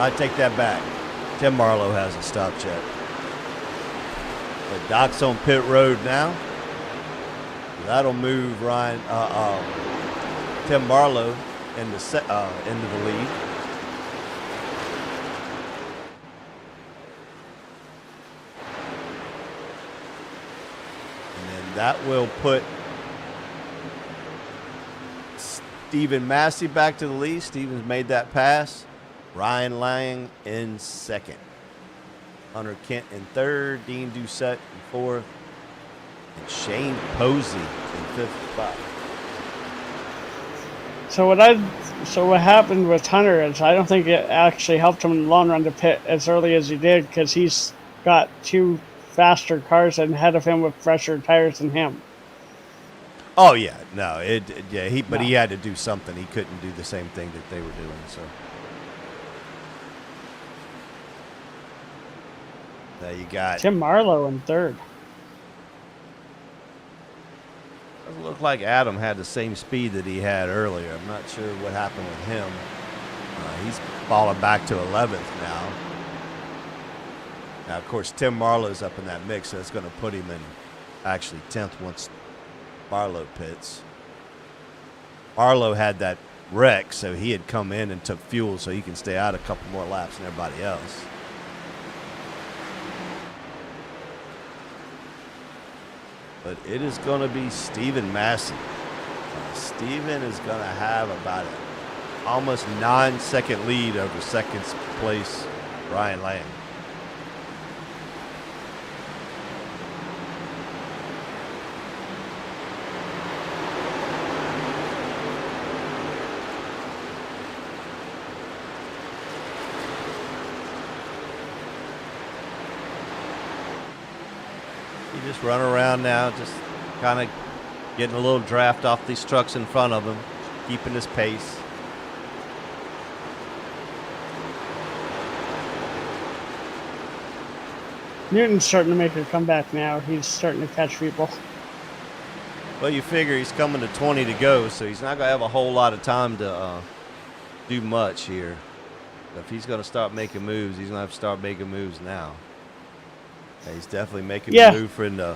I take that back. Tim Marlowe hasn't stopped yet. But Doc's on pit road now. That'll move Ryan, Tim Marlowe into the lead. And then that will put Stephen Massey back to the lead. Stephen's made that pass. Ryan Lang in second. Hunter Kent in third. Dean Doucette in fourth. And Shane Posey in fifth spot. So what happened with Hunter is I don't think it actually helped him in the long run to pit as early as he did because he's got two faster cars ahead of him with fresher tires than him. Oh yeah, no, but he had to do something. He couldn't do the same thing that they were doing. So now you got Tim Marlowe in third. Doesn't look like Adam had the same speed that he had earlier. I'm not sure what happened with him. He's fallen back to 11th now. Now, of course, Tim Marlowe's up in that mix, so it's going to put him in actually 10th once Marlowe pits. Marlowe had that wreck, so he had come in and took fuel so he can stay out a couple more laps than everybody else. But it is going to be Stephen Massey. Stephen is going to have about an almost 9-second lead over second place Ryan Lang. Just run around now, just kind of getting a little draft off these trucks in front of him. keeping his pace. Newton's starting to make a comeback now. He's starting to catch people. Well, you figure he's coming to 20 to go, so he's not going to have a whole lot of time to do much here. If he's going to start making moves, he's going to have to start making moves now. Yeah, he's definitely making a move for into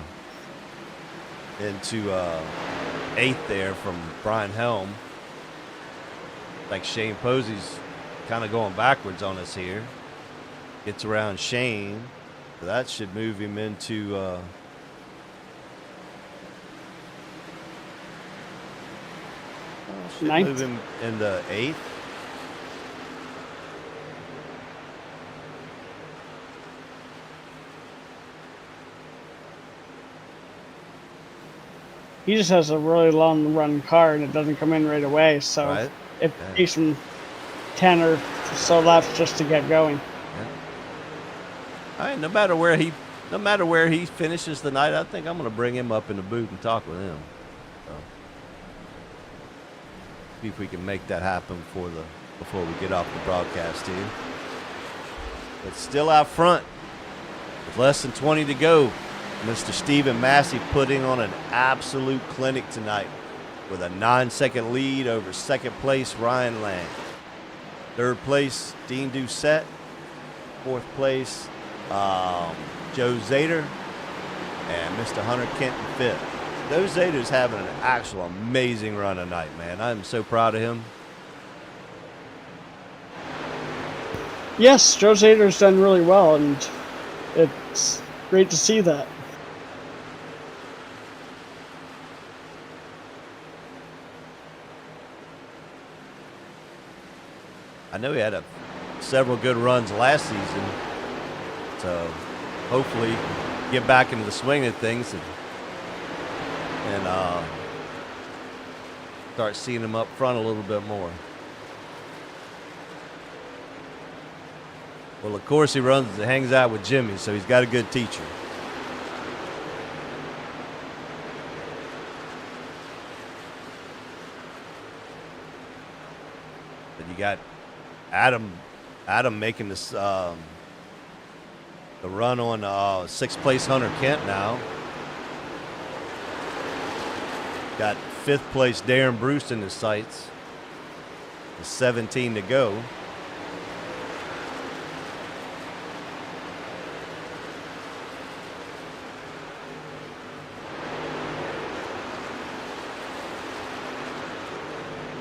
8th there from Brian Helm. Like Shane Posey's kind of going backwards on us here. Gets around Shane. So that should move him into Ninth. move him into 8th. He just has a really long run car and it doesn't come in right away. So Right. it takes him 10 or so laps just to get going. Yeah. All right, no matter where he finishes the night, I think I'm going to bring him up in the booth and talk with him. So, see if we can make that happen before we get off the broadcast team. But still out front with less than 20 to go. Mr. Stephen Massey putting on an absolute clinic tonight with a 9-second lead over 2nd place Ryan Lang. 3rd place Dean Doucette. 4th place Joe Zader. And Mr. Hunter Kent in 5th. Joe Zader's having an actual amazing run tonight, man. I'm so proud of him. Yes, Joe Zader's done really well, and it's great to see that. I know he had several good runs last season, so hopefully get back into the swing of things and start seeing him up front a little bit more. Well, of course he hangs out with Jimmy, so he's got a good teacher. But you got Adam making this the run on 6th place Hunter Kent now. Got 5th place Darren Bruce in his sights. With 17 to go.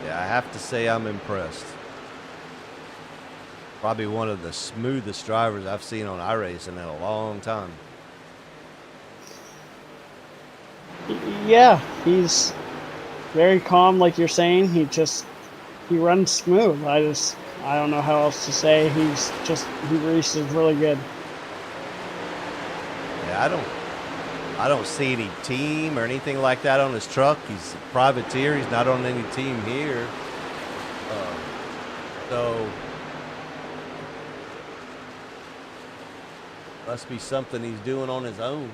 Yeah, I have to say I'm impressed. Probably one of the smoothest drivers I've seen on iRacing in a long time. Yeah, he's very calm, like you're saying. He runs smooth. I don't know how else to say. He races really good. Yeah, I don't see any team or anything like that on his truck. He's a privateer. He's not on any team here. So must be something he's doing on his own.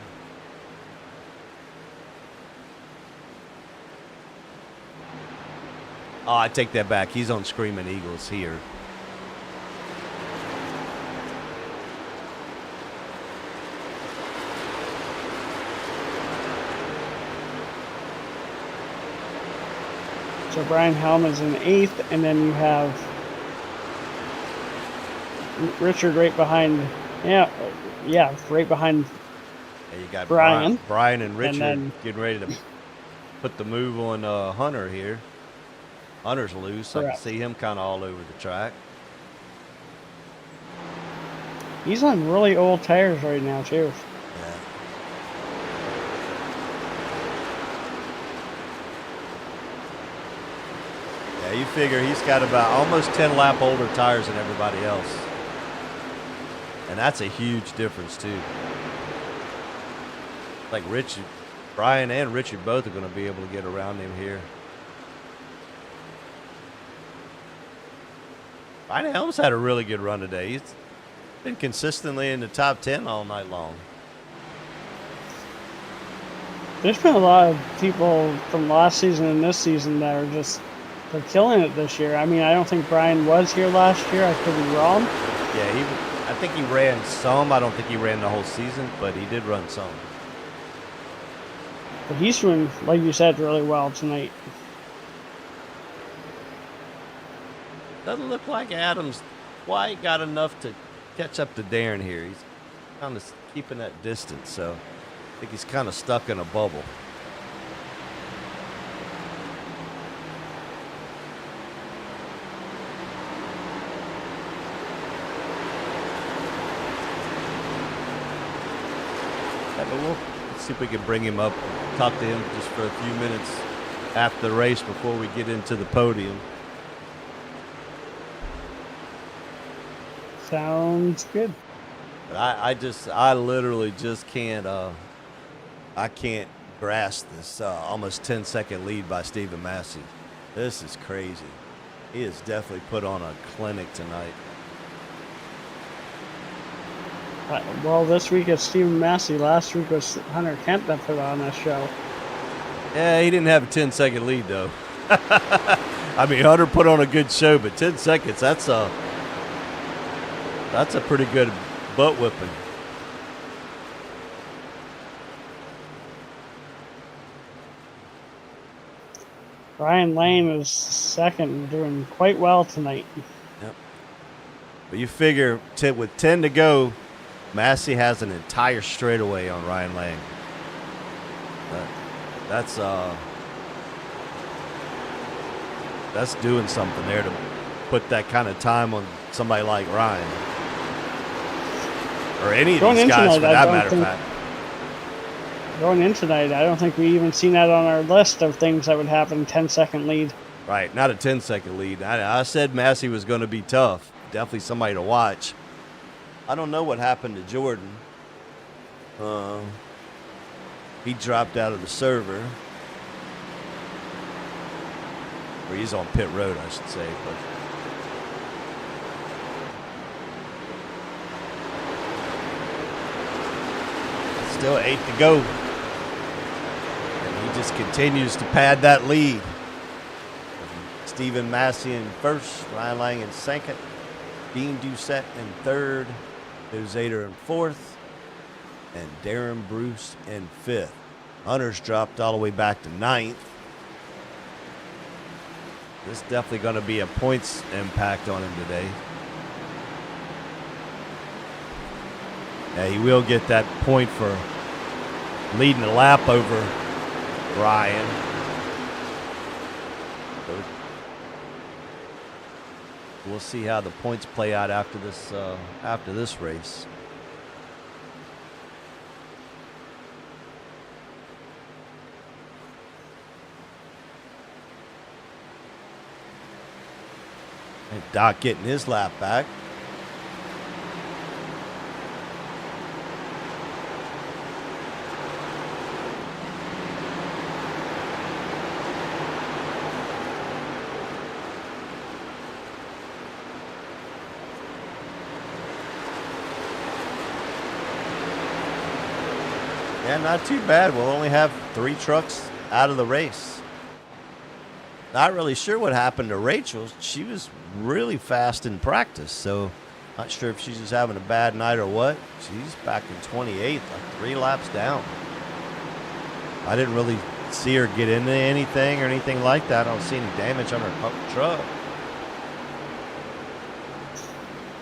Oh, I take that back. He's on Screaming Eagles here. So Brian Helm is in 8th, and then you have Richard right behind. Yeah, right behind. And you got Brian. Brian and Richard then, getting ready to put the move on Hunter here. Hunter's loose. Correct. I can see him kind of all over the track. He's on really old tires right now, too. Yeah. Yeah, you figure he's got about almost 10 lap older tires than everybody else. And that's a huge difference, too. Like Brian and Richard both are going to be able to get around him here. Brian Helms had a really good run today. He's been consistently in the top 10 all night long. There's been a lot of people from last season and this season that are just They're killing it this year. I mean, I don't think Brian was here last year. I could be wrong. Yeah, I think he ran some. I don't think he ran the whole season, but he did run some. But he's doing, like you said, really well tonight. Doesn't look like Adams quite got enough to catch up to Darren here. He's kind of keeping that distance, so I think he's kind of stuck in a bubble. Yeah, but we'll see if we can bring him up, talk to him just for a few minutes after the race before we get into the podium. Sounds good. But I literally just can't, I can't grasp this almost 10-second lead by Stephen Massey. This is crazy. He has definitely put on a clinic tonight. Well, this week it's Stephen Massey. Last week was Hunter Kent that put on this show. Yeah, he didn't have a 10-second lead, though. I mean, Hunter put on a good show, but 10 seconds, that's a pretty good butt whipping. Ryan Lane is second, doing quite well tonight. Yep. But you figure with 10 to go, Massey has an entire straightaway on Ryan Lane. That's doing something there to put that kind of time on somebody like Ryan. Or any of these guys, for that matter of fact. Going in tonight, I don't think we even seen that on our list of things that would happen. 10-second lead. Right, not a 10-second lead. I said Massey was going to be tough. Definitely somebody to watch. I don't know what happened to Jordan. He dropped out of the server. Or he's on pit road, I should say. But still 8 to go. And he just continues to pad that lead. Stephen Massey in first, Ryan Lang in second, Dean Doucette in third, Zader in fourth, and Darren Bruce in fifth. Hunter's dropped all the way back to ninth. This is definitely going to be a points impact on him today. Yeah, he will get that point for leading the lap over Ryan. So we'll see how the points play out after this race. And Doc getting his lap back. Yeah, not too bad. We'll only have 3 trucks out of the race. Not really sure what happened to Rachel. She was really fast in practice, so not sure if she's just having a bad night or what. She's back in 28th, like 3 laps down. I didn't really see her get into anything or anything like that. I don't see any damage on her truck.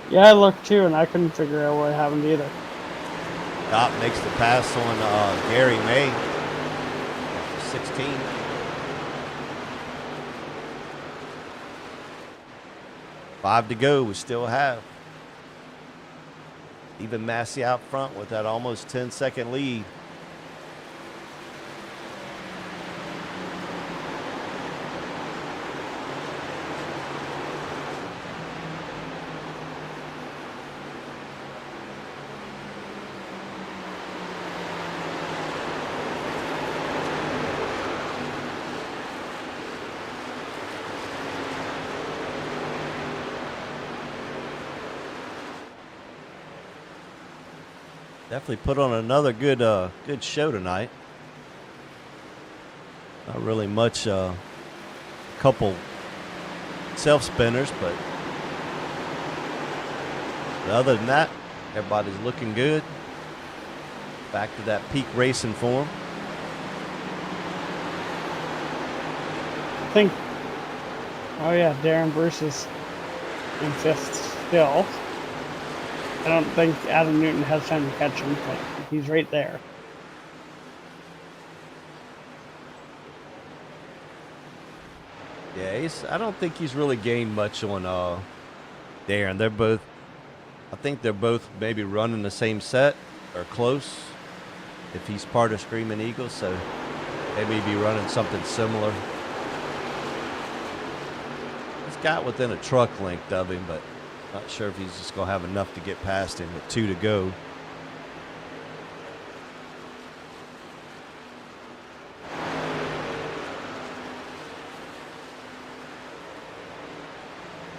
Yeah, I looked too, and I couldn't figure out what happened either. Doc makes the pass on Gary May, 16. Five to go, we still have. Even Massey out front with that almost 10-second lead. Definitely put on another good show tonight. Not really much, couple self spinners, but other than that, everybody's looking good. Back to that peak racing form. I think. Oh yeah, Darren Bruce is in 5th still. I don't think Adam Newton has time to catch him, but he's right there. Yeah, I don't think he's really gained much on Darren. I think they're both maybe running the same set or close. If he's part of Screaming Eagles, so they may be running something similar. He's got within a truck length of him, but not sure if he's just going to have enough to get past him with 2 to go.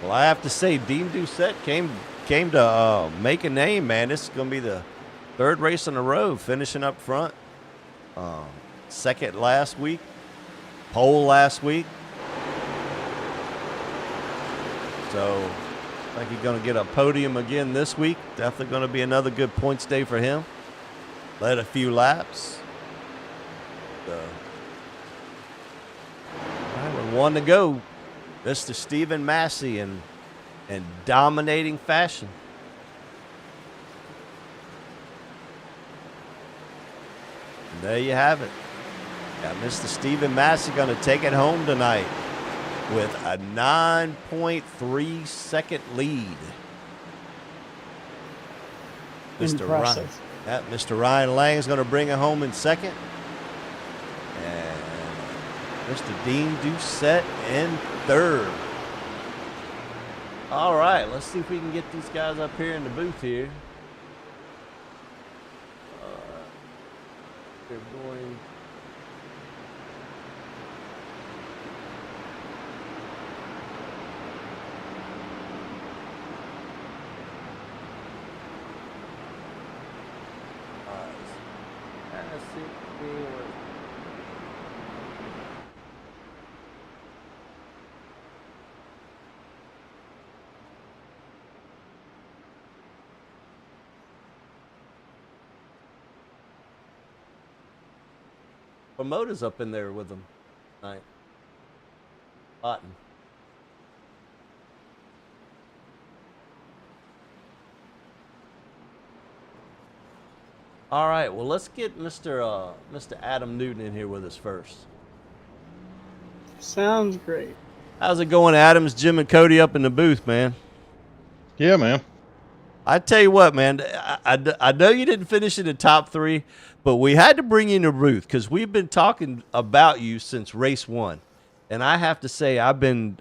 Well, I have to say, Dean Doucette came to make a name, man. This is going to be the 3rd race in a row, finishing up front. 2nd last week, pole last week. So, I think he's going to get a podium again this week. Definitely going to be another good points day for him. Led a few laps. All right, with 1 to go. Mr. Stephen Massey in dominating fashion. And there you have it. Got Mr. Stephen Massey going to take it home tonight with a 9.3 second lead. Impressive. Mr. Ryan Lang is going to bring it home in 2nd. And Mr. Dean Doucette in 3rd. All right, let's see if we can get these guys up here in the booth here. They're going. Let's see. Promoter's up in there with them tonight. Otten. All right, well, let's get Mr. Adam Newton in here with us first. Sounds great. How's it going, Adams, Jim, and Cody up in the booth, man? Yeah, man. I tell you what, man, I know you didn't finish in the top 3, but we had to bring you in the booth because we've been talking about you since race 1. And I have to say, I've been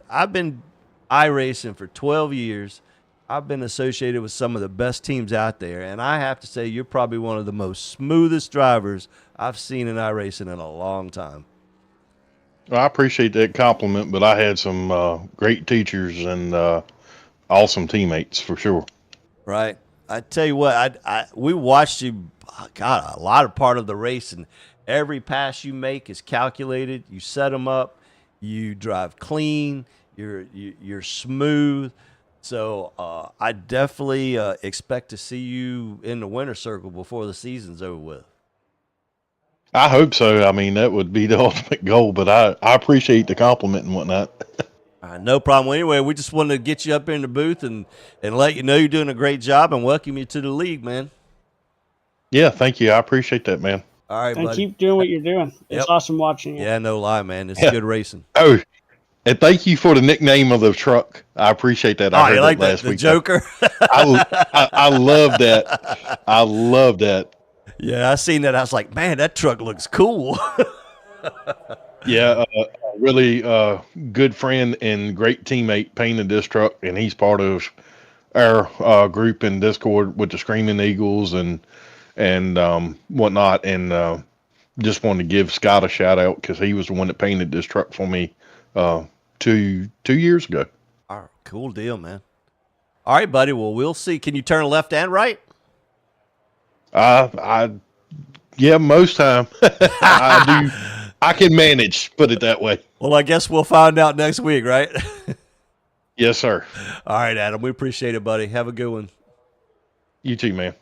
iRacing for 12 years. I've been associated with some of the best teams out there, and I have to say you're probably one of the most smoothest drivers I've seen in iRacing in a long time. Well, I appreciate that compliment, but I had some great teachers and awesome teammates for sure. Right. I tell you what, we watched you, God, a lot of part of the race, and every pass you make is calculated. You set them up, you drive clean, you're smooth. So I definitely expect to see you in the winner's circle before the season's over with. I hope so. I mean, that would be the ultimate goal, but I appreciate the compliment and whatnot. No problem. Well, anyway, we just wanted to get you up here in the booth and let you know you're doing a great job and welcome you to the league, man. Yeah, thank you. I appreciate that, man. All right, And buddy. keep doing what you're doing. It's awesome watching you. Yeah, no lie, man. It's good racing. Oh, and thank you for the nickname of the truck. I appreciate that. I heard you like that last the week. Joker? I love that. I love that. Yeah, I seen that. I was like, man, that truck looks cool. Yeah, a really good friend and great teammate painted this truck, and he's part of our group in Discord with the Screaming Eagles and whatnot. And just wanted to give Scott a shout out because he was the one that painted this truck for me 2 years ago. All right, cool deal, man. All right, buddy. Well, we'll see. Can you turn left and right? Yeah, most time I do. I can manage, put it that way. Well, I guess we'll find out next week, right? Yes, sir. All right, Adam. We appreciate it, buddy. Have a good one. You too, man.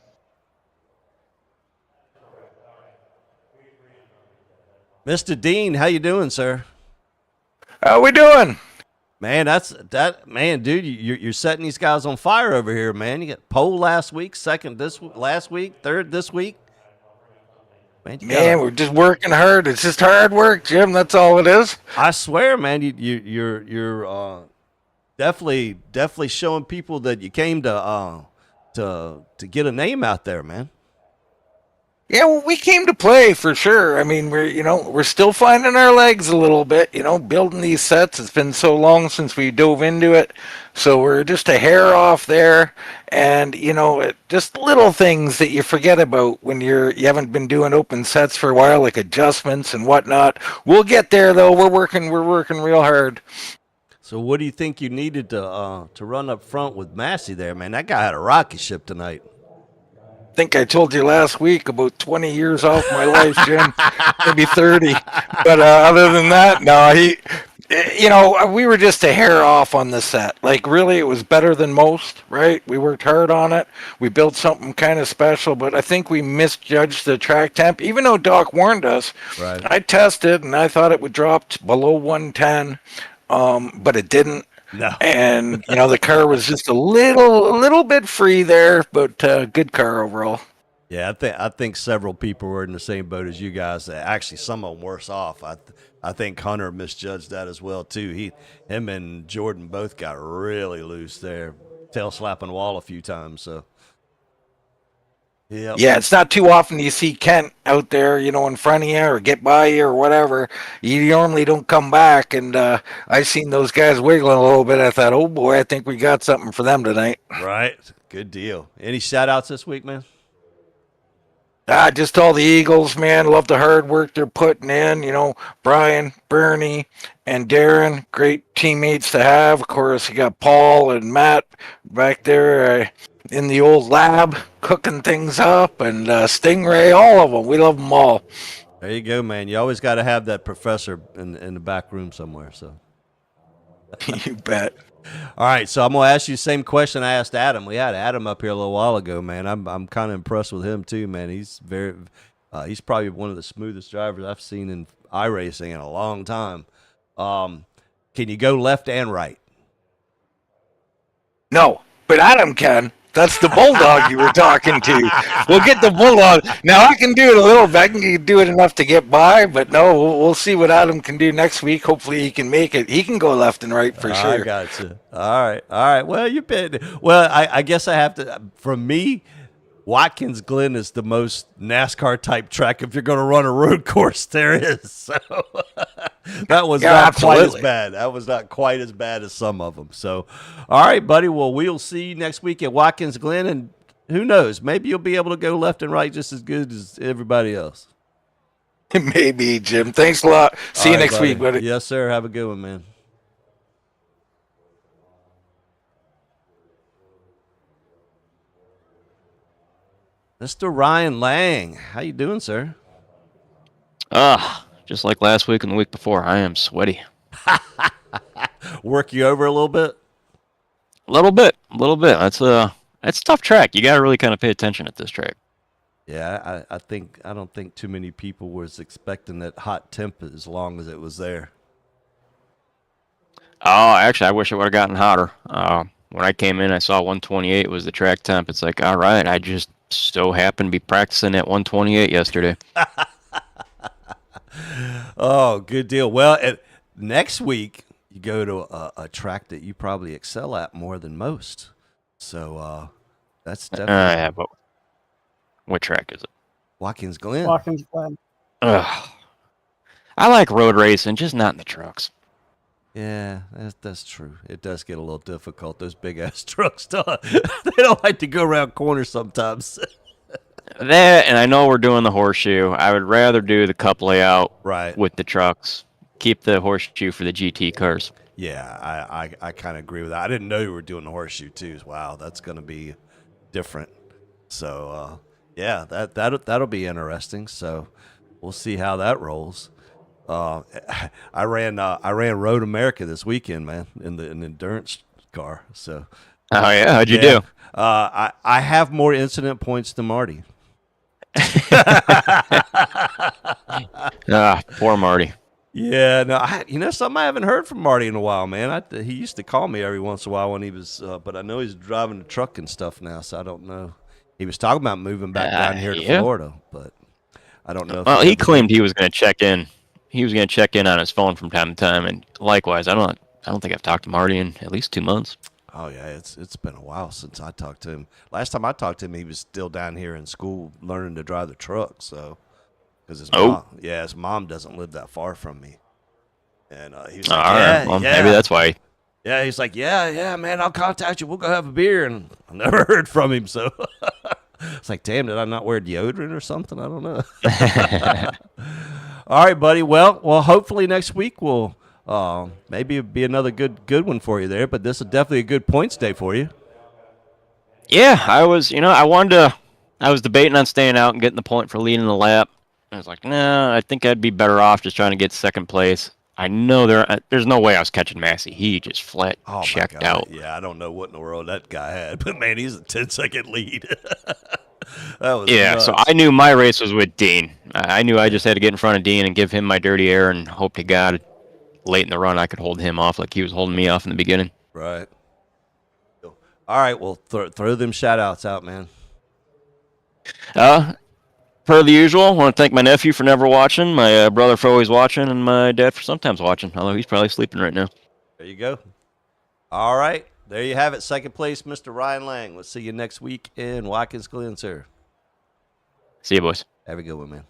Mr. Dean, how you doing, sir? How we doing? Man, man, dude. You're setting these guys on fire over here, man. You got pole last week, second last week, third this week. Man, we're just working hard. It's just hard work, Jim. That's all it is. I swear, man. You're definitely showing people that you came to get a name out there, man. Yeah, well, we came to play for sure. I mean, we're still finding our legs a little bit, building these sets. It's been so long since we dove into it. So we're just a hair off there. And, just little things that you forget about when you haven't been doing open sets for a while, like adjustments and whatnot. We'll get there though. We're working real hard. So what do you think you needed to run up front with Massey there, man? That guy had a rocket ship tonight. I think I told you last week about 20 years off my life, Jim, maybe 30. But other than that, no, we were just a hair off on the set. Like, really, it was better than most, right? We worked hard on it. We built something kind of special, but I think we misjudged the track temp, even though Doc warned us. Right. I tested, and I thought it would drop below 110, but it didn't. No. And the car was just a little bit free there, but good car overall. Yeah, I think several people were in the same boat as you guys. Actually, some of them worse off. I think Hunter misjudged that as well too. Him and Jordan both got really loose there, tail slapping the wall a few times. So. Yep. Yeah, it's not too often you see Kent out there, in front of you or get by you or whatever. You normally don't come back, and I seen those guys wiggling a little bit. I thought, oh boy, I think we got something for them tonight. Right, good deal. Any shout outs this week, man? Just all the Eagles, man. Love the hard work they're putting in. Brian, Bernie, and Darren, great teammates to have. Of course, you got Paul and Matt back there in the old lab cooking things up, and Stingray, all of them. We love them all. There you go, man. You always got to have that professor in the back room somewhere. So you bet. All right, so I'm gonna ask you the same question I asked Adam. We had Adam up here a little while ago, man. I'm kind of impressed with him too, man. He's he's probably one of the smoothest drivers I've seen in iRacing in a long time. Can you go left and right? No, but Adam can. That's the bulldog you were talking to. We'll get the bulldog. Now, I can do it a little bit. I can do it enough to get by, but no, we'll see what Adam can do next week. Hopefully he can make it. He can go left and right for sure. I got you. All right. Well, I guess I have to, for me, Watkins Glen is the most NASCAR type track if you're going to run a road course there is. So that was not quite as bad. That was not quite as bad as some of them. So, all right, buddy. Well, we'll see you next week at Watkins Glen, and who knows? Maybe you'll be able to go left and right just as good as everybody else. Maybe, Jim. Thanks a lot. See you next week, buddy. Yes, sir. Have a good one, man. Mr. Ryan Lang, how you doing, sir? Just like last week and the week before, I am sweaty. Work you over a little bit? A little bit. That's a tough track. You got to really kind of pay attention at this track. Yeah, I don't think too many people was expecting that hot temp as long as it was there. Oh, actually, I wish it would have gotten hotter. When I came in, I saw 128 was the track temp. It's like, all right, I just so happened to be practicing at 128 yesterday. Oh, good deal. Well, next week you go to a track that you probably excel at more than most. So that's definitely. Yeah, but what track is it? Watkins Glen. Watkins Glen. I like road racing, just not in the trucks. Yeah, that's true. It does get a little difficult. Those big ass trucks, they don't like to go around corners sometimes. That, and I know we're doing the horseshoe. I would rather do the cup layout right with the trucks. Keep the horseshoe for the GT cars. Yeah, I kind of agree with that. I didn't know you were doing the horseshoe too. Wow, that's going to be different. So yeah, that'll be interesting. So we'll see how that rolls. I ran Road America this weekend, man, in the endurance car. So. Oh yeah, how'd you Yeah. do? I have more incident points than Marty. Poor Marty. Yeah, no, something I haven't heard from Marty in a while, man. He used to call me every once in a while when he was, but I know he's driving the truck and stuff now, so I don't know. He was talking about moving back down here to Yeah. Florida, but I don't know. Well, he claimed he was going to check in. He was going to check in on his phone from time to time, and likewise, I don't think I've talked to Marty in at least 2 months. Oh yeah, it's been a while since I talked to him. Last time I talked to him, he was still down here in school learning to drive the truck. So, because his mom doesn't live that far from me, and he was like, All right, well, maybe that's why. Yeah, he's like, yeah, man, I'll contact you. We'll go have a beer, and I never heard from him. So it's like, damn, did I not wear deodorant or something? I don't know. All right, buddy. Well, hopefully next week we'll. Maybe it'd be another good one for you there, but this is definitely a good points day for you. Yeah, I was debating on staying out and getting the point for leading the lap. I was like, nah, I think I'd be better off just trying to get second place. I know there's no way I was catching Massey. He just flat checked out. Yeah, I don't know what in the world that guy had, but man, he's a 10-second lead. That was nuts. So I knew my race was with Dean. I knew I just had to get in front of Dean and give him my dirty air and hope to God late in the run I could hold him off like he was holding me off in the beginning. Right. All right, well, throw them shout-outs out, man. Per the usual, I want to thank my nephew for never watching, my brother for always watching, and my dad for sometimes watching, although he's probably sleeping right now. There you go. All right, there you have it. Second place, Mr. Ryan Lang. We'll see you next week in Watkins Glen, sir. See you, boys. Have a good one, man.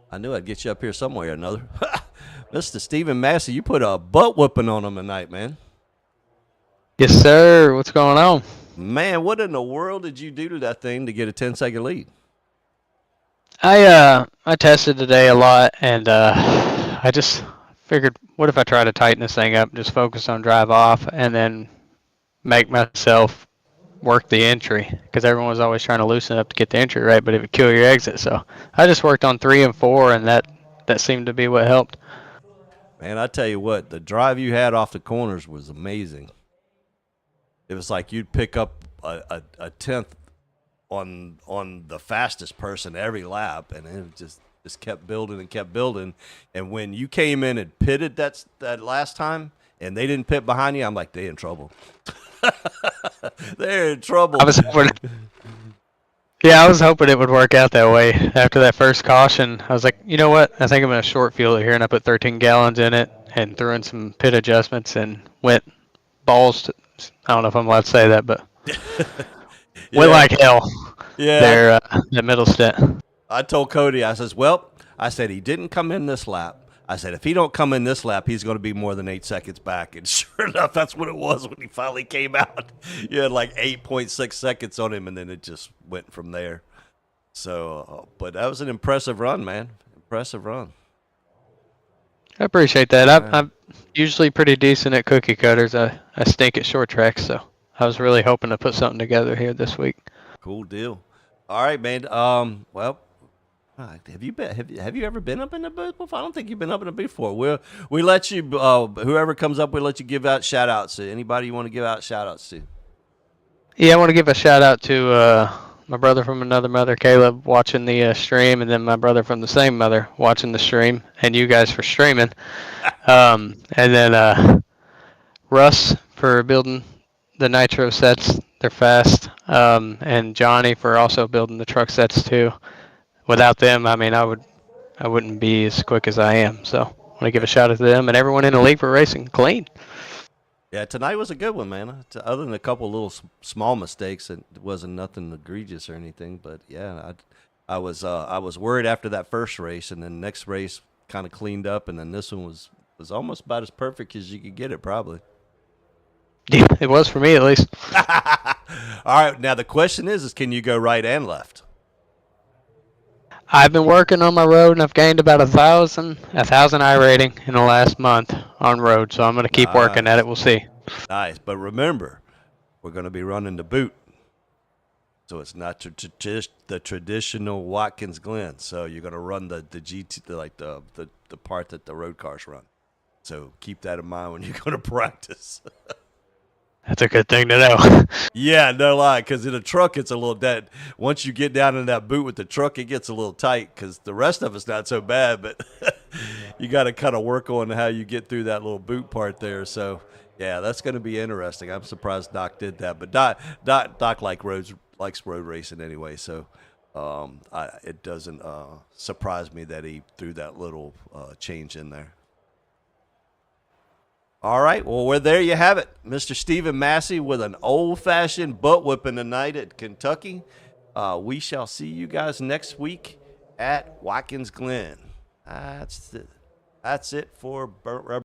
I knew I'd get you up here somewhere or another. Mr. Stephen Massey, you put a butt whooping on him tonight, man. Yes, sir. What's going on? Man, what in the world did you do to that thing to get a 10-second lead? I tested today a lot, and I just figured, what if I try to tighten this thing up, just focus on drive off, and then make myself work the entry, because everyone was always trying to loosen up to get the entry right, but it would kill your exit. So I just worked on 3 and 4, and that seemed to be what helped. Man, I tell you what, the drive you had off the corners was amazing. It was like you'd pick up a tenth on the fastest person every lap, and it just kept building and kept building. And when you came in and pitted that last time, and they didn't pit behind you, I'm like, they're in trouble. They're in trouble. I was hoping it would work out that way. After that first caution, I was like, you know what? I think I'm going to short fuel it here, and I put 13 gallons in it and threw in some pit adjustments and went balls to, I don't know if I'm allowed to say that, but went like hell. Yeah. There, the middle stint. I told Cody, I said, he didn't come in this lap. I said, if he don't come in this lap, he's going to be more than 8 seconds back. And sure enough, that's what it was when he finally came out. You had like 8.6 seconds on him, and then it just went from there. So, but that was an impressive run, man. Impressive run. I appreciate that. I'm usually pretty decent at cookie cutters. I stink at short tracks, so I was really hoping to put something together here this week. Cool deal. All right, man. Well, have you ever been up in the booth before? I don't think you've been up in the booth before. We let you, whoever comes up, we let you give out shout outs to anybody you want to give out shout outs to. Yeah, I want to give a shout out to my brother from another mother, Caleb, watching the stream, and then my brother from the same mother watching the stream, and you guys for streaming. And then Russ for building the nitro sets. They're fast. And Johnny for also building the truck sets too. Without them, I mean, I wouldn't be as quick as I am. So I want to give a shout out to them and everyone in the league for racing clean. Yeah, tonight was a good one, man. Other than a couple little small mistakes, it wasn't nothing egregious or anything. But yeah, I was worried after that first race, and then next race kind of cleaned up, and then this one was almost about as perfect as you could get it, probably. Yeah, it was for me at least. All right, now the question is can you go right and left? I've been working on my road, and I've gained about 1,000 iRating in the last month on road, so I'm going to keep working at it. We'll see. Nice, but remember, we're going to be running the boot. So it's not the traditional Watkins Glen. So you're going to run the GT, like the part that the road cars run. So keep that in mind when you're going to practice. That's a good thing to know. Yeah, no lie, because in a truck it's a little dead. Once you get down in that boot with the truck, it gets a little tight because the rest of it's not so bad, but you got to kind of work on how you get through that little boot part there. So yeah, that's going to be interesting. I'm surprised Doc did that, but Doc likes road racing anyway, so it doesn't surprise me that he threw that little change in there. All right, well, there you have it. Mr. Stephen Massey with an old-fashioned butt whipping tonight at Kentucky. We shall see you guys next week at Watkins Glen. That's it for Burnt Rubber.